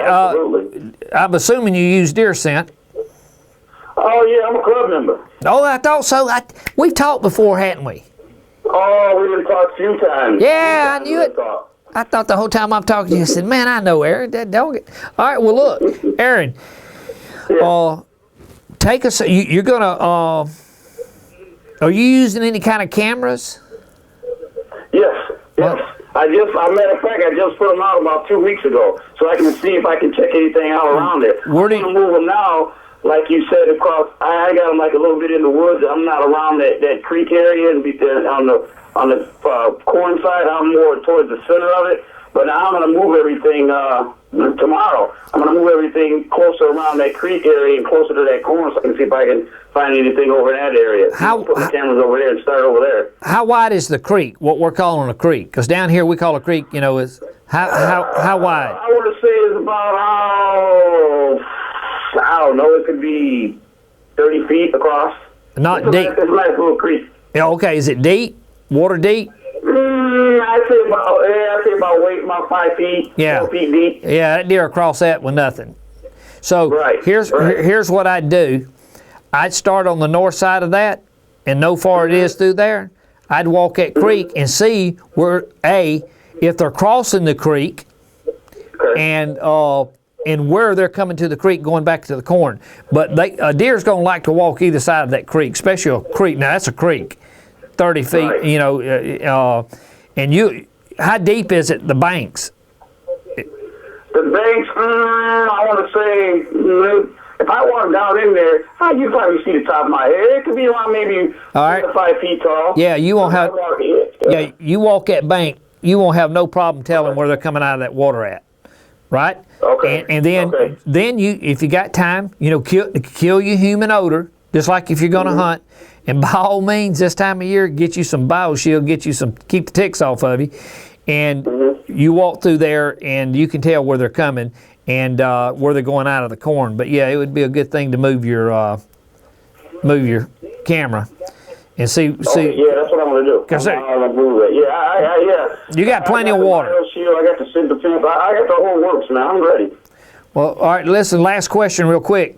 [SPEAKER 1] I'm assuming you use deer scent.
[SPEAKER 7] Oh yeah, I'm a club member.
[SPEAKER 1] Oh, I thought so. We've talked before, hadn't we?
[SPEAKER 7] Oh, we done talked a few times.
[SPEAKER 1] Yeah, I knew it. I thought the whole time I'm talking to you, I said, man, I know Aaron. All right, well, look, Aaron, take us, you're going to, are you using any kind of cameras?
[SPEAKER 7] Yes. Matter of fact, I just put them out about 2 weeks ago, so I can see if I can check anything out around it.
[SPEAKER 1] Where do you
[SPEAKER 7] I'm going to move them now, like you said, across. I got them like a little bit in the woods. I'm not around that creek area, and on the corn side. I'm more towards the center of it. But now I'm going to move everything tomorrow. I'm going to move everything closer around that creek area and closer to that corn, so I can see if I can find anything over in that area. Put the cameras over there and start over there.
[SPEAKER 1] How wide is the creek? What we're calling a creek? Because down here we call a creek, is how wide?
[SPEAKER 7] I want to say it's about, I don't know, it could be 30 feet across.
[SPEAKER 1] Not deep.
[SPEAKER 7] It's a nice little creek.
[SPEAKER 1] Yeah, okay, is it deep? Water deep?
[SPEAKER 7] I'd say about 5 feet, 4 feet deep.
[SPEAKER 1] Yeah, that deer across that with nothing. So here's what I'd do. I'd start on the north side of that and know far it is through there. I'd walk that creek and see where, if they're crossing the creek, and and where they're coming to the creek, going back to the corn. But a deer's going to like to walk either side of that creek, especially a creek. Now that's a creek, 30 feet.
[SPEAKER 7] Right.
[SPEAKER 1] You know, and how deep is it? The banks.
[SPEAKER 7] The banks, I want to say, if I walk down in there, you probably see the top of my head. It could be around maybe 4 to 5 feet tall.
[SPEAKER 1] Yeah, you won't have. Yeah, you walk that bank, you won't have no problem telling where they're coming out of that water at, right?
[SPEAKER 7] Okay.
[SPEAKER 1] And then you, if you got time, you know, kill your human odor, just like if you're going to hunt. And by all means, this time of year, get you some BioShield, keep the ticks off of you. And you walk through there, and you can tell where they're coming and where they're going out of the corn. But yeah, it would be a good thing to move your camera and see.
[SPEAKER 7] Yeah, that's what I'm gonna do. I'm gonna move it. Yeah.
[SPEAKER 1] You got plenty of water.
[SPEAKER 7] I got the center fence. I got the whole works, man. I'm ready.
[SPEAKER 1] Well, all right. Listen, last question, real quick.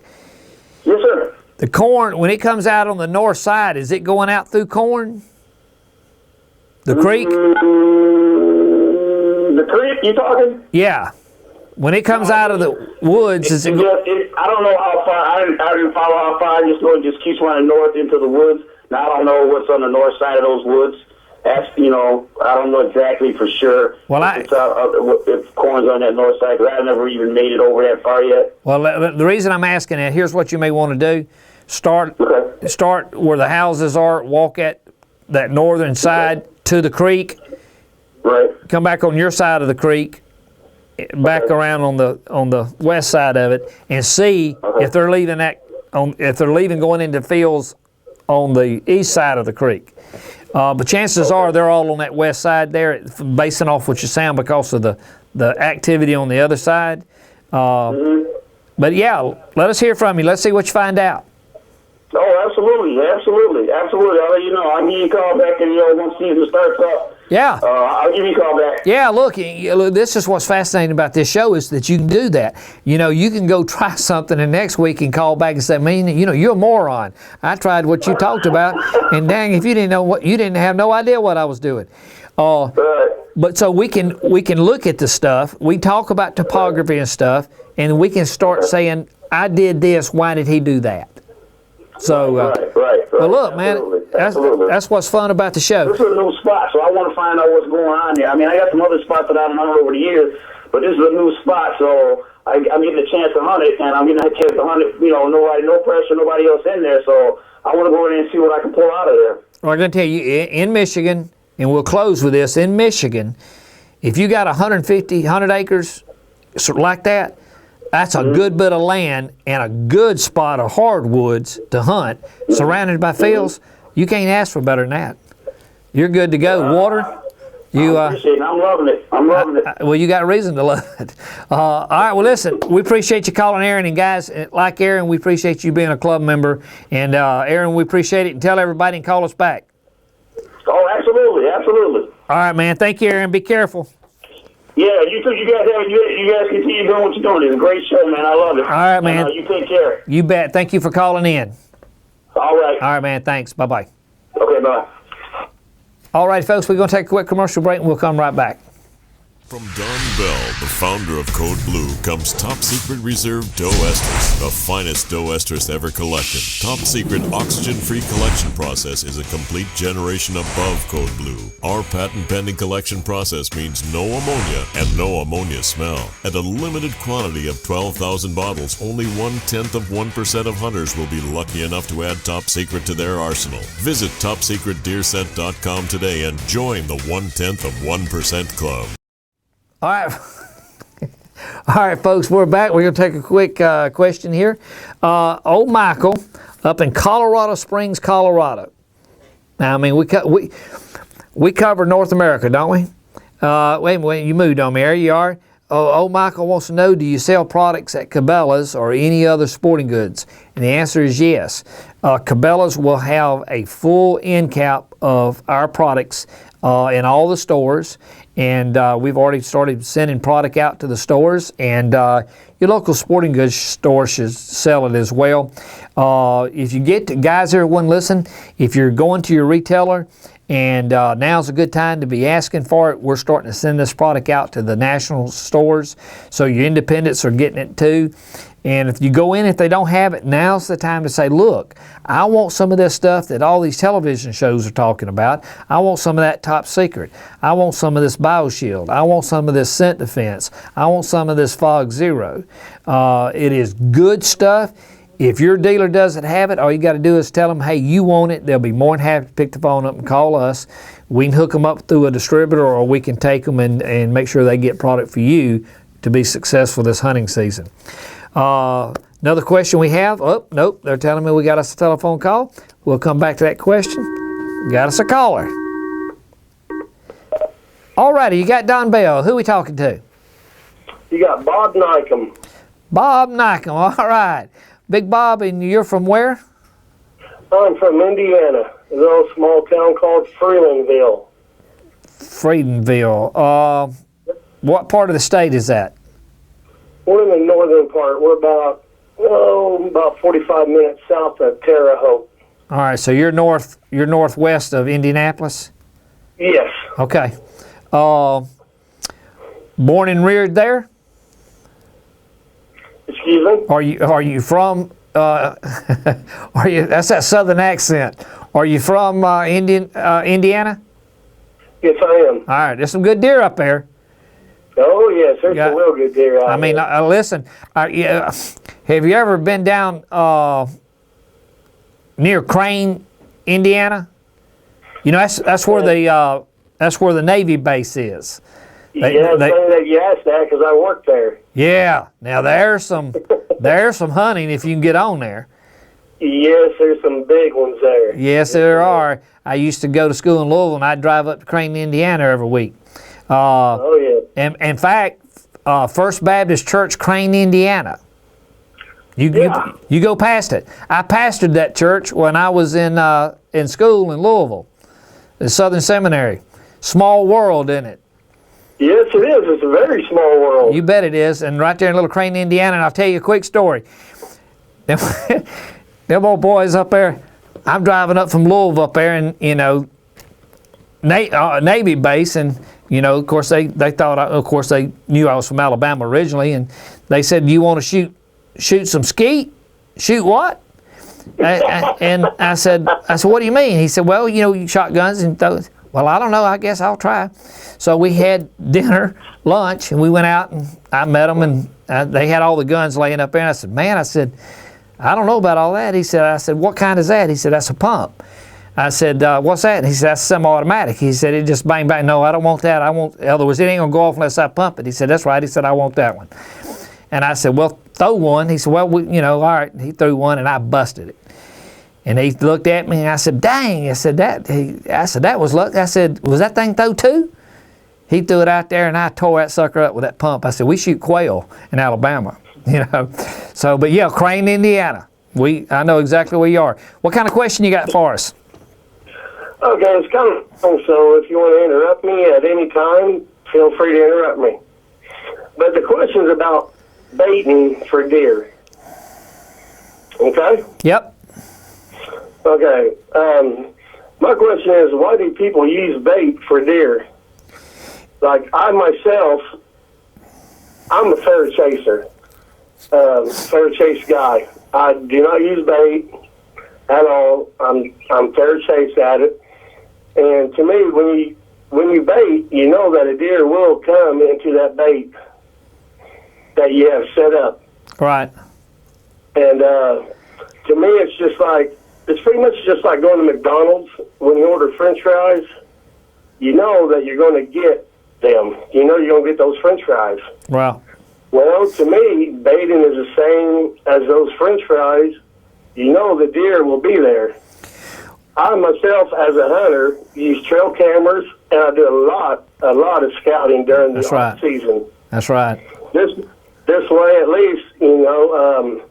[SPEAKER 7] Yes, sir.
[SPEAKER 1] The corn, when it comes out on the north side, is it going out through corn? The creek?
[SPEAKER 7] The creek, you talking?
[SPEAKER 1] Yeah. When it comes out of the woods, is it?
[SPEAKER 7] I don't know how far. I didn't follow how far. I just know it just keeps running north into the woods. Now I don't know what's on the north side of those woods. That's, I don't know exactly for sure.
[SPEAKER 1] Well,
[SPEAKER 7] if corn's on that north side, because I've never even made it over that far yet.
[SPEAKER 1] Well, the reason I'm asking that, here's what you may want to do: start where the houses are, walk at that northern side to the creek.
[SPEAKER 7] Right.
[SPEAKER 1] Come back on your side of the creek, back around on the west side of it, and see if they're leaving going into fields on the east side of the creek. But chances are they're all on that west side there, basing off what you sound because of the activity on the other side. But yeah, let us hear from you. Let's see what you find out.
[SPEAKER 7] Oh, absolutely. I'll let you know. I'll give you a call back once season starts up.
[SPEAKER 1] Yeah.
[SPEAKER 7] I'll give you a call back.
[SPEAKER 1] Yeah, look, this is what's fascinating about this show is that you can do that. You can go try something and next week and call back and say, man, you're a moron. I tried what you talked about, and dang, if you didn't know you didn't have no idea what I was doing. But so we can look at the stuff. We talk about topography and stuff, and we can start saying, I did this, why did he do that? So,
[SPEAKER 7] right.
[SPEAKER 1] Well, look, man, that's what's fun about the show.
[SPEAKER 7] This is a new spot, so I want to find out what's going on there. I mean, I got some other spots that I've hunted over the years, but this is a new spot, so I'm getting a chance to hunt it, and I'm getting a chance to hunt it, no pressure, nobody else in there, so I want to go in and see what I can pull out of there.
[SPEAKER 1] Well, I'm going to tell you, in Michigan, and we'll close with this, in Michigan, if you got 100 acres like that, that's a good bit of land and a good spot of hardwoods to hunt, surrounded by fields. You can't ask for better than that. You're good to go. Water,
[SPEAKER 7] I appreciate it. I'm loving it.
[SPEAKER 1] Well, you got reason to love it. All right. Well, listen, we appreciate you calling Aaron, and guys, like Aaron, we appreciate you being a club member. And Aaron, we appreciate it. And tell everybody and call us back.
[SPEAKER 7] Oh, absolutely.
[SPEAKER 1] All right, man. Thank you, Aaron. Be careful.
[SPEAKER 7] Yeah, you too. You guys continue doing what you're doing. It's a great show, man. I love it.
[SPEAKER 1] All right, man.
[SPEAKER 7] You take care.
[SPEAKER 1] You bet. Thank you for calling in.
[SPEAKER 7] All right.
[SPEAKER 1] All right, man. Thanks. Bye-bye.
[SPEAKER 7] Okay, bye.
[SPEAKER 1] All right, folks, we're going to take a quick commercial break, and we'll come right back.
[SPEAKER 8] From Don Bell, the founder of Code Blue, comes Top Secret Reserve Doe Estrus, the finest doe estrus ever collected. Top Secret oxygen-free collection process is a complete generation above Code Blue. Our patent-pending collection process means no ammonia and no ammonia smell. At a limited quantity of 12,000 bottles, only 0.1% of hunters will be lucky enough to add Top Secret to their arsenal. Visit TopSecretDeerScent.com today and join the 0.1% club.
[SPEAKER 1] All right, folks, we're back. We're going to take a quick question here. Old Michael up in Colorado Springs, Colorado. Now, I mean, we cover North America, don't we? Wait a minute, you moved on me. There you are. Old Michael wants to know, do you sell products at Cabela's or any other sporting goods? And the answer is yes. Cabela's will have a full end cap of our products in all the stores, and we've already started sending product out to the stores, and your local sporting goods store should sell it as well. If you get to, guys, everyone listen, if you're going to your retailer and now's a good time to be asking for it, we're starting to send this product out to the national stores, so your independents are getting it too. And if you go in, if they don't have it, now's the time to say, look, I want some of this stuff that all these television shows are talking about. I want some of that Top Secret. I want some of this BioShield. I want some of this Scent Defense. I want some of this Fog Zero. It is good stuff. If your dealer doesn't have it, all you got to do is tell them, hey, you want it. They'll be more than happy to pick the phone up and call us. We can hook them up through a distributor, or we can take them and make sure they get product for you to be successful this hunting season. Another question we have, oh, nope, they're telling me we got us a telephone call. We'll come back to that question. Got us a caller. All righty, you got Don Bell. Who we talking to?
[SPEAKER 9] You got Bob Nycom.
[SPEAKER 1] Bob Nycom, all right. Big Bob, and you're from where?
[SPEAKER 9] I'm from Indiana, a little small town called Freelandville.
[SPEAKER 1] Freelandville. What part of the state is that?
[SPEAKER 9] We're in the northern part. We're about 45 minutes south of Terre Haute.
[SPEAKER 1] All right, so you're northwest of Indianapolis?
[SPEAKER 9] Yes.
[SPEAKER 1] Okay. Born and reared there?
[SPEAKER 9] Excuse me?
[SPEAKER 1] Are you from are you, that's that southern accent. Are you from Indiana?
[SPEAKER 9] Yes, I am.
[SPEAKER 1] All right, there's some good deer up there.
[SPEAKER 9] Oh, yes, there's some real good deer out
[SPEAKER 1] there. I mean, listen, yeah, have you ever been down near Crane, Indiana? You know, that's where the Navy base is.
[SPEAKER 9] Funny that you asked that because I worked there.
[SPEAKER 1] Yeah, now there's some hunting if you can get on there.
[SPEAKER 9] Yes, there's some big ones there.
[SPEAKER 1] Yes, there are. I used to go to school in Louisville, and I'd drive up to Crane, Indiana every week.
[SPEAKER 9] Oh, yeah.
[SPEAKER 1] And in fact, First Baptist Church, Crane, Indiana. You go past it. I pastored that church when I was in school in Louisville, the Southern Seminary. Small world, isn't it?
[SPEAKER 9] Yes, it is. It's a very small world.
[SPEAKER 1] You bet it is. And right there in Little Crane, Indiana, and I'll tell you a quick story. Them old boys up there, I'm driving up from Louisville up there, and, you know, Navy base, and, you know, of course, they thought, of course, they knew I was from Alabama originally, and they said, do you want to shoot some skeet? Shoot what? And I said, what do you mean? He said, well, you know, you shotguns and those. Well, I don't know. I guess I'll try. So we had dinner, lunch, and we went out, and I met them, and they had all the guns laying up there. And I said, man, I don't know about all that. I said, what kind is that? He said, that's a pump. I said, what's that? And he said, that's semi-automatic. He said, it just bang, bang. No, I don't want that. In other words, it ain't going to go off unless I pump it. He said, that's right. He said, I want that one. And I said, well, throw one. He said, well, all right. He threw one, and I busted it. And he looked at me, and I said, dang. I said, that was luck. I said, was that thing throw too? He threw it out there, and I tore that sucker up with that pump. I said, we shoot quail in Alabama, you know. So, but yeah, Crane, Indiana. I know exactly where you are. What kind of question you got for us?
[SPEAKER 9] Okay, it's kind of long, so if you want to interrupt me at any time, feel free to interrupt me. But the question's about baiting for deer. Okay?
[SPEAKER 1] Yep.
[SPEAKER 9] Okay. My question is, why do people use bait for deer? Like, I myself, I'm a fair chaser, fair chase guy. I do not use bait at all. I'm fair chase at it. And to me, when you bait, you know that a deer will come into that bait that you have set up.
[SPEAKER 1] Right.
[SPEAKER 9] And to me, it's pretty much just like going to McDonald's. When you order French fries, you know that you're going to get them. You know you're going to get those French fries.
[SPEAKER 1] Wow.
[SPEAKER 9] Well, to me, baiting is the same as those French fries. You know the deer will be there. I myself, as a hunter, use trail cameras, and I do a lot of scouting during the off season.
[SPEAKER 1] That's right.
[SPEAKER 9] This way, at least, you know,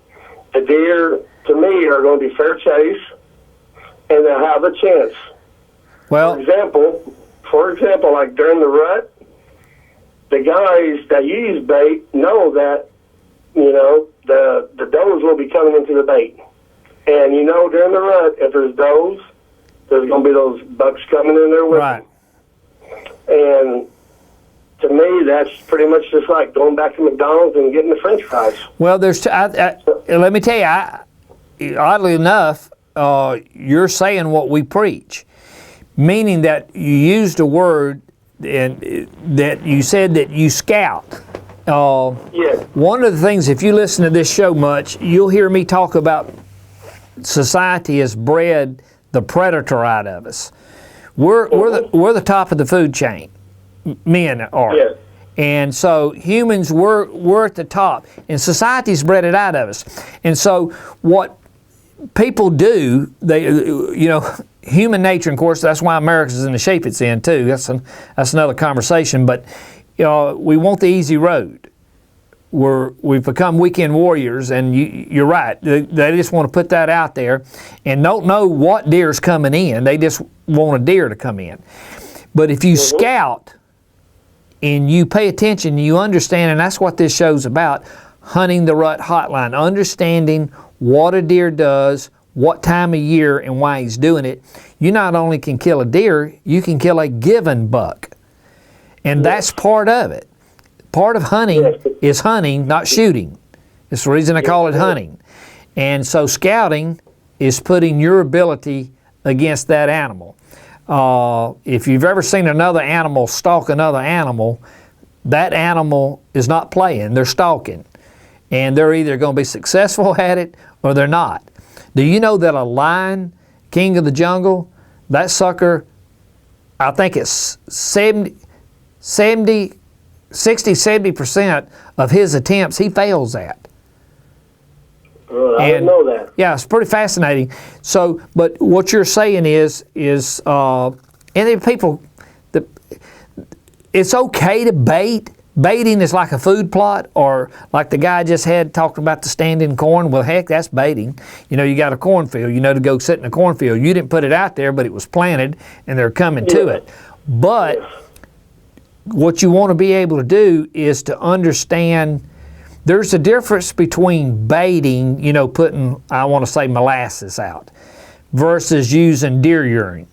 [SPEAKER 9] the deer, to me, are going to be fair chase, and they'll have a chance.
[SPEAKER 1] Well,
[SPEAKER 9] for example, like during the rut, the guys that use bait know that, the does will be coming into the bait. And during the rut, if there's does, there's going to be those bucks coming in there with
[SPEAKER 1] Right.
[SPEAKER 9] them. And to me, that's pretty much just like going back to McDonald's and getting the French fries.
[SPEAKER 1] Well, let me tell you, oddly enough, you're saying what we preach, meaning that you used a word and that you said that you scout.
[SPEAKER 9] Yes.
[SPEAKER 1] One of the things, if you listen to this show much, you'll hear me talk about society has bred the predator out of us. We're the top of the food chain. Men are.
[SPEAKER 9] Yes.
[SPEAKER 1] And so humans, we're at the top, and society's bred it out of us. And so what people do, human nature, of course, that's why America's in the shape it's in too. That's another conversation. But we want the easy road. We've become weekend warriors, and you're right. They just want to put that out there, and don't know what deer's coming in. They just want a deer to come in. But if you scout and you pay attention, you understand, and that's what this show's about, hunting the Rut Hotline, understanding what a deer does, what time of year, and why he's doing it. You not only can kill a deer, you can kill a given buck. And that's part of it. Part of hunting is hunting, not shooting. It's the reason I call it hunting. And so scouting is putting your ability against that animal. If you've ever seen another animal stalk another animal, that animal is not playing, they're stalking. And they're either going to be successful at it or they're not. Do you know that a lion, king of the jungle, that sucker, I think it's 60-70% of his attempts he fails at.
[SPEAKER 9] I didn't know that.
[SPEAKER 1] Yeah, it's pretty fascinating. So, but what you're saying is and then people, it's okay to bait. Baiting is like a food plot, or like the guy just had talked about the standing corn. Well, heck, that's baiting. You got a cornfield, to go sit in a cornfield. You didn't put it out there, but it was planted, and they're coming to it. But what you want to be able to do is to understand there's a difference between baiting, putting, I want to say, molasses out, versus using deer urine.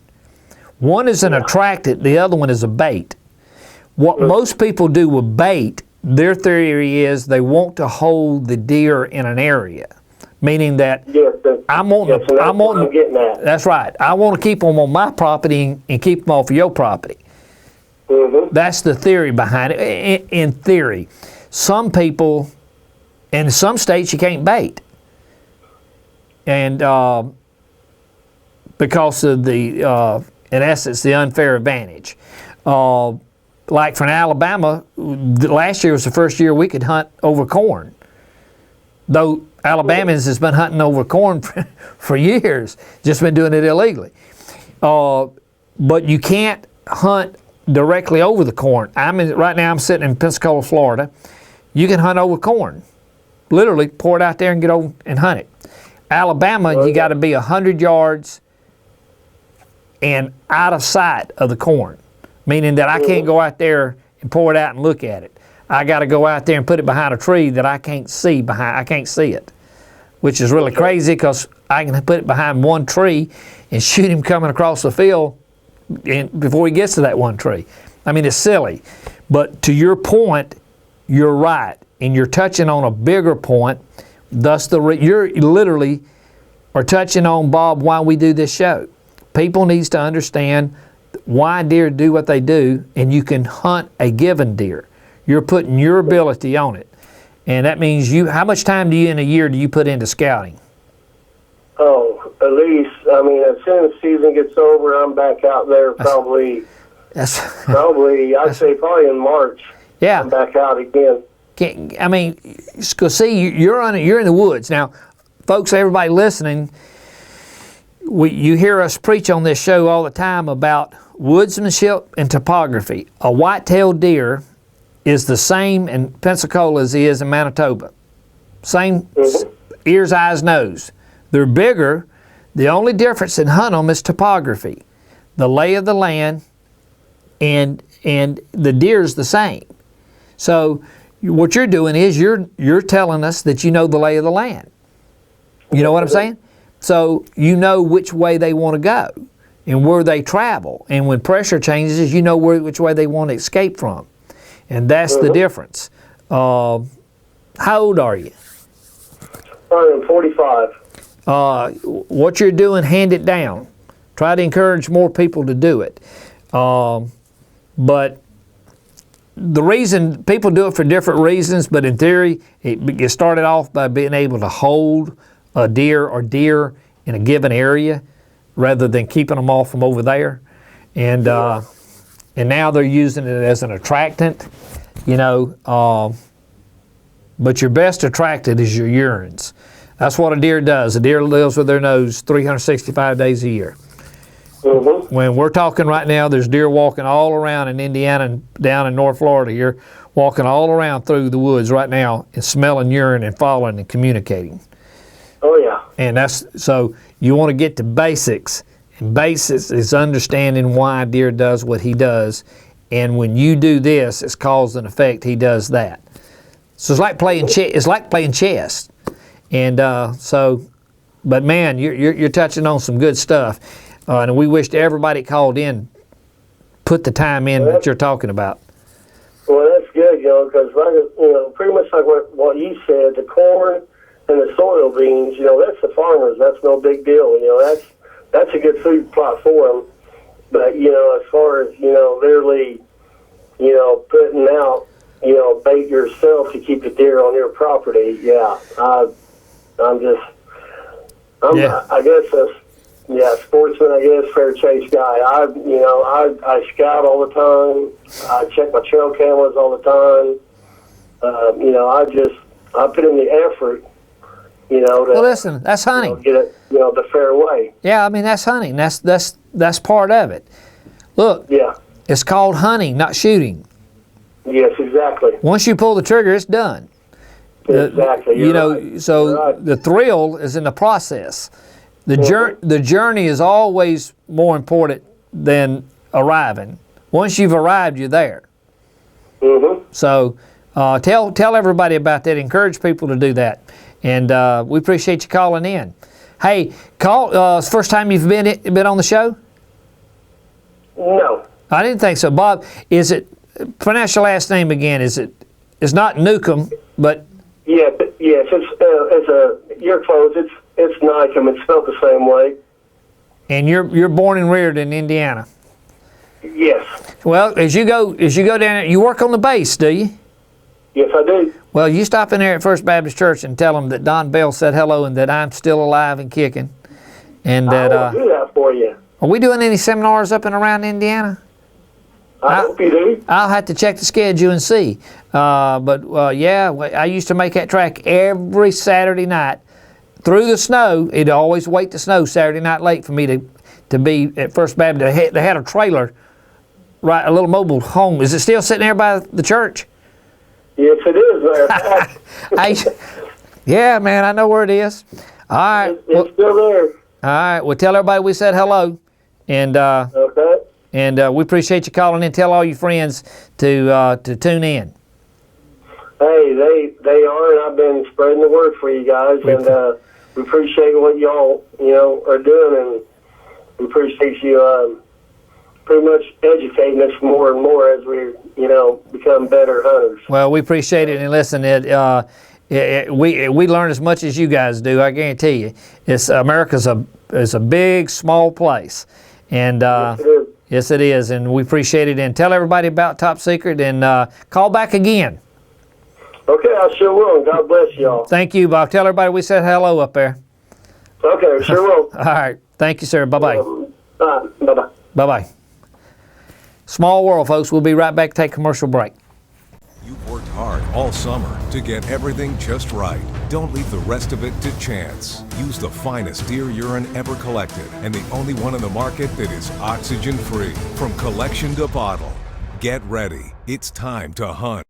[SPEAKER 1] One is an attractant, the other one is a bait. What most people do with bait, their theory is they want to hold the deer in an area, meaning that I'm wanting.
[SPEAKER 9] Getting at.
[SPEAKER 1] That's right. I want to keep them on my property and keep them off of your property.
[SPEAKER 9] Mm-hmm.
[SPEAKER 1] That's the theory behind it. In theory, some people, in some states, you can't bait, and because of the, in essence, the unfair advantage. Like for Alabama, last year was the first year we could hunt over corn. Though Alabamans has been hunting over corn for years, just been doing it illegally. But you can't hunt directly over the corn. Right now I'm sitting in Pensacola, Florida. You can hunt over corn. Literally pour it out there and get over and hunt it. Alabama, you got to be 100 yards and out of sight of the corn. Meaning that I can't go out there and pour it out and look at it. I got to go out there and put it behind a tree that I can't see I can't see it, which is really crazy because I can put it behind one tree and shoot him coming across the field before he gets to that one tree. I mean, it's silly. But to your point, you're right, and you're touching on a bigger point. Thus, you're literally are touching on, Bob, why we do this show. People needs to understand why deer do what they do, and you can hunt a given deer. You're putting your ability on it. And that means how much time in a year do you put into scouting?
[SPEAKER 9] Oh, at least, as soon as the season gets over, I'm back out there probably I'd say probably in March.
[SPEAKER 1] Yeah.
[SPEAKER 9] I'm back out again.
[SPEAKER 1] Because see, you're in the woods. Now, folks, everybody listening, you hear us preach on this show all the time about woodsmanship and topography. A white-tailed deer is the same in Pensacola as he is in Manitoba. Same ears, eyes, nose. They're bigger. The only difference in hunting them is topography, the lay of the land, and the deer's the same. So what you're doing is you're telling us that you know the lay of the land. You know what I'm saying? So you know which way they want to go and where they travel. And when pressure changes, you know which way they want to escape from. And that's the difference. How old are you?
[SPEAKER 9] I am 45.
[SPEAKER 1] What you're doing, hand it down. Try to encourage more people to do it. But the reason people do it for different reasons, but in theory, it started off by being able to hold a deer or deer in a given area rather than keeping them off from over there. And now they're using it as an attractant, you know. But your best attractant is your urines. That's what a deer does. A deer lives with their nose 365 days a year.
[SPEAKER 9] Mm-hmm.
[SPEAKER 1] When we're talking right now, there's deer walking all around in Indiana and down in North Florida here, walking all around through the woods right now and smelling urine and following and communicating.
[SPEAKER 9] Oh, yeah.
[SPEAKER 1] And that's, so you want to get to basics. And basics is understanding why a deer does what he does. And when you do this, it's cause and effect, he does that. So it's like playing chess. And but man, you're touching on some good stuff. And we wish everybody called in put the time in that you're talking about.
[SPEAKER 9] Well, that's good, because pretty much like what you said, the corn and the soil beans, that's the farmers. That's no big deal. That's a good food plot for them. But as far as literally, putting out, bait yourself to keep the deer on your property. Yeah, I guess sportsman. I guess fair chase guy. I scout all the time. I check my trail cameras all the time. I put in the effort. To,
[SPEAKER 1] well, listen, that's hunting.
[SPEAKER 9] Get it, the fair way.
[SPEAKER 1] Yeah, I mean that's hunting. That's part of it. Look.
[SPEAKER 9] Yeah.
[SPEAKER 1] It's called hunting, not shooting.
[SPEAKER 9] Yes, exactly.
[SPEAKER 1] Once you pull the trigger, it's done.
[SPEAKER 9] Exactly. Right.
[SPEAKER 1] So
[SPEAKER 9] right.
[SPEAKER 1] The thrill is in the process. The journey is always more important than arriving. Once you've arrived, you're there.
[SPEAKER 9] Mm-hmm.
[SPEAKER 1] So tell everybody about that. Encourage people to do that. And we appreciate you calling in. Hey, it's first time you've been on the show?
[SPEAKER 9] No.
[SPEAKER 1] I didn't think so. Bob, pronounce your last name again. It's not Newcomb, but...
[SPEAKER 9] Yes, you're close. It's Newcomb. It's spelled the same way.
[SPEAKER 1] And you're born and reared in Indiana?
[SPEAKER 9] Yes.
[SPEAKER 1] Well, as you go down there, you work on the base, do you?
[SPEAKER 9] Yes, I do.
[SPEAKER 1] Well, you stop in there at First Baptist Church and tell them that Don Bell said hello and that I'm still alive and kicking. And that
[SPEAKER 9] I will do that for you.
[SPEAKER 1] Are we doing any seminars up and around Indiana?
[SPEAKER 9] I hope you do.
[SPEAKER 1] I'll have to check the schedule and see. Yeah, I used to make that track every Saturday night. Through the snow, it'd always wait to snow Saturday night late for me to be at First Baptist. They had a trailer, right, a little mobile home. Is it still sitting there by the church?
[SPEAKER 9] Yes, it is there.
[SPEAKER 1] Yeah, man, I know where it is. All right.
[SPEAKER 9] It's still there.
[SPEAKER 1] All right. Well, tell everybody we said hello. And
[SPEAKER 9] okay.
[SPEAKER 1] And we appreciate you calling in. Tell all your friends to tune in.
[SPEAKER 9] Hey, they are, and I've been spreading the word for you guys, and we appreciate what y'all are doing, and we appreciate you pretty much educating us more and more as we become better hunters.
[SPEAKER 1] Well, we appreciate it, and listen, we learn as much as you guys do. I guarantee you, America's a big, small place, and
[SPEAKER 9] yes, it is.
[SPEAKER 1] Yes, it is, and we appreciate it. And tell everybody about Top Secret, and call back again.
[SPEAKER 9] Okay, I sure will. God bless y'all.
[SPEAKER 1] Thank you, Bob. Tell everybody we said hello up there.
[SPEAKER 9] Okay, sure will.
[SPEAKER 1] All right. Thank you, sir. Bye-bye.
[SPEAKER 9] Bye-bye.
[SPEAKER 1] Bye-bye. Small world, folks. We'll be right back to take a commercial break.
[SPEAKER 2] You've worked hard all summer to get everything just right. Don't leave the rest of it to chance. Use the finest deer urine ever collected and the only one in the market that is oxygen-free. From collection to bottle. Get ready. It's time to hunt.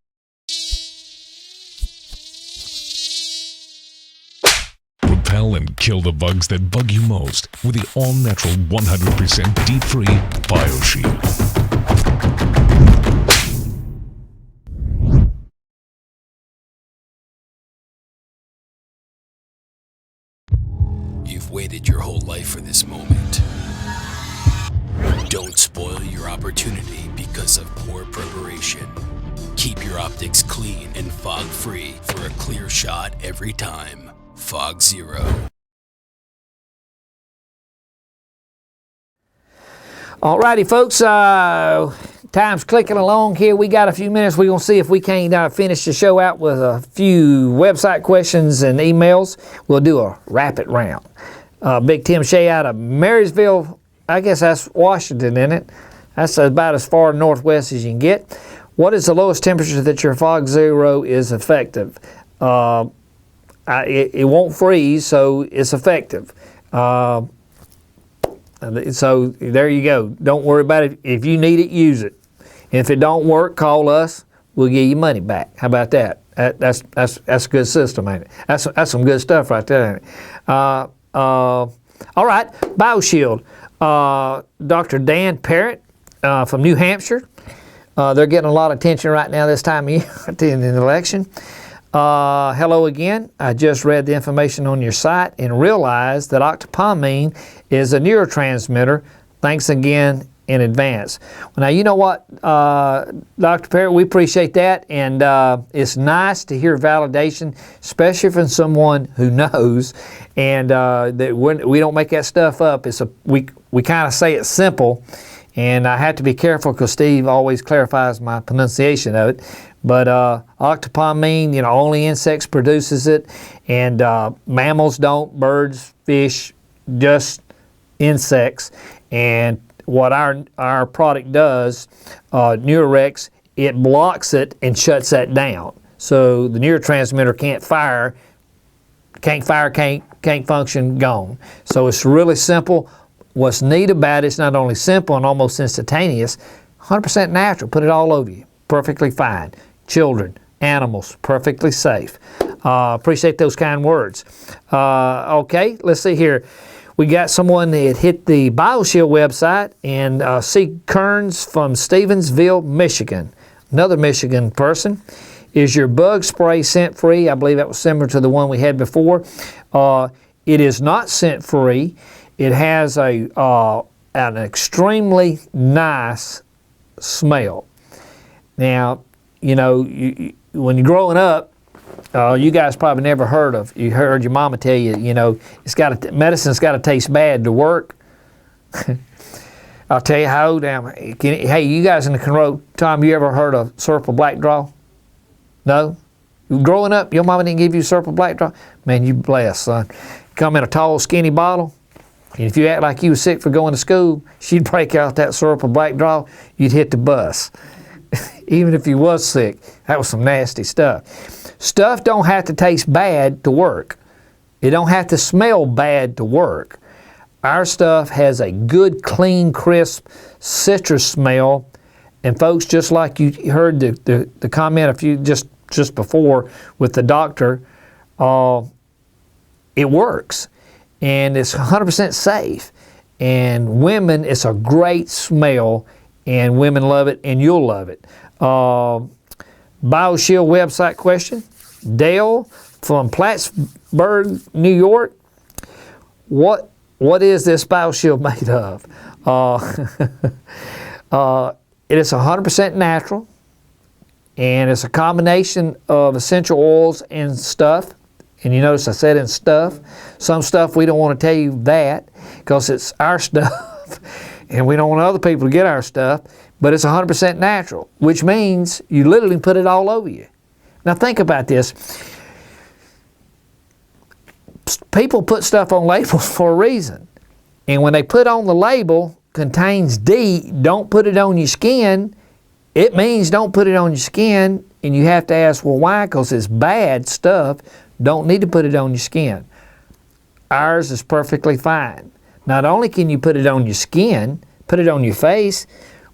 [SPEAKER 5] Repel and kill the bugs that bug you most with the all-natural 100% deep-free BioShield.
[SPEAKER 6] for this moment. Don't spoil your opportunity because of poor preparation. Keep your optics clean and fog-free for a clear shot every time. Fog Zero.
[SPEAKER 1] Alrighty, folks. Time's clicking along here. We got a few minutes. We're going to see if we can't finish the show out with a few website questions and emails. We'll do a rapid round. Big Tim Shea out of Marysville, I guess that's Washington, isn't it? That's about as far northwest as you can get. What is the lowest temperature that your Fog Zero is effective? It won't freeze, so it's effective. So there you go. Don't worry about it. If you need it, use it. If it don't work, call us. We'll give you money back. How about that? That's a good system, ain't it? That's some good stuff right there, ain't it? All right, BioShield. Dr. Dan Parrott from New Hampshire. They're getting a lot of attention right now this time of year in the election. Hello again. I just read the information on your site and realized that octopamine is a neurotransmitter. Thanks again in advance. Well, now, you know what, Dr. Parrott, we appreciate that, and it's nice to hear validation, especially from someone who knows, and that we don't make that stuff up. We kind of say it's simple, and I have to be careful because Steve always clarifies my pronunciation of it. But octopamine, only insects produces it, and mammals don't, birds, fish, just insects. And what our product does, Neurorex, it blocks it and shuts that down. So the neurotransmitter can't function, gone. So it's really simple. What's neat about it, it's not only simple and almost instantaneous, 100% natural. Put it all over you. Perfectly fine. Children, animals, perfectly safe. Appreciate those kind words. Okay, let's see here. We got someone that hit the BioShield website, and C. Kearns from Stevensville, Michigan. Another Michigan person. Is your bug spray scent-free? I believe that was similar to the one we had before. It is not scent-free. It has an extremely nice smell. Now, when you're growing up, you guys probably never you heard your mama tell you, medicine's got to taste bad to work. I'll tell you how old I am. Hey, you guys in the control, Tom, you ever heard of Serpal Black Draw? No? Growing up, your mama didn't give you Serpal Black Draw? Man, you blessed, son. Come in a tall, skinny bottle, and if you act like you was sick for going to school, she'd break out that Serpal Black Draw, you'd hit the bus. Even if you was sick, that was some nasty stuff. Stuff don't have to taste bad to work. It don't have to smell bad to work. Our stuff has a good, clean, crisp citrus smell. And folks, just like you heard the comment a few just before with the doctor, it works. And it's 100% safe. And women, it's a great smell, and women love it, and you'll love it. BioShield website question. Dale from Plattsburgh, New York. What is this BioShield made of? It is 100% natural, and it's a combination of essential oils and stuff. And you notice I said in stuff. Some stuff we don't want to tell you that because it's our stuff, and we don't want other people to get our stuff. But it's 100% natural, which means you literally put it all over you. Now think about this. People put stuff on labels for a reason. And when they put on the label, contains D, don't put it on your skin, it means don't put it on your skin. And you have to ask, well, why? Because it's bad stuff. Don't need to put it on your skin. Ours is perfectly fine. Not only can you put it on your skin, put it on your face,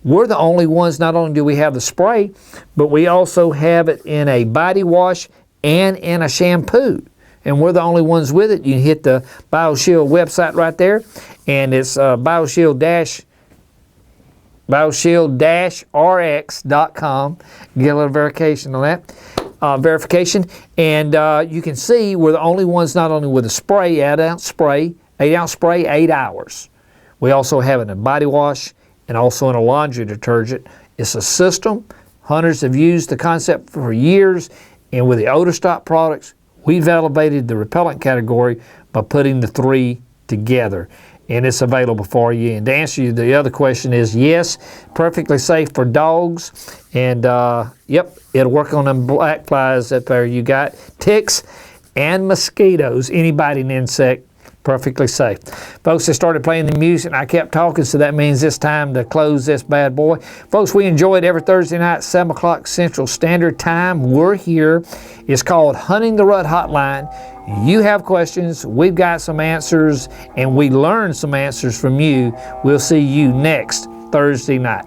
[SPEAKER 1] we're the only ones, not only do we have the spray, but we also have it in a body wash and in a shampoo. And we're the only ones with it. You hit the BioShield website right there, and it's BioShield-RX.com. Get a little verification on that. And you can see we're the only ones not only with a spray, add-out spray, 8-ounce spray, 8 hours. We also have it in a body wash and also in a laundry detergent. It's a system. Hunters have used the concept for years, and with the odor stop products, we've elevated the repellent category by putting the 3 together. And it's available for you. And to answer you, the other question is yes, perfectly safe for dogs. And yep, it'll work on them black flies up there you got. Ticks and mosquitoes, any biting insect, perfectly safe. Folks, they started playing the music and I kept talking, so that means it's time to close this bad boy. Folks, we enjoy it every Thursday night, 7 o'clock Central Standard Time. We're here. It's called Hunting the Rut Hotline. You have questions, we've got some answers, and we learn some answers from you. We'll see you next Thursday night.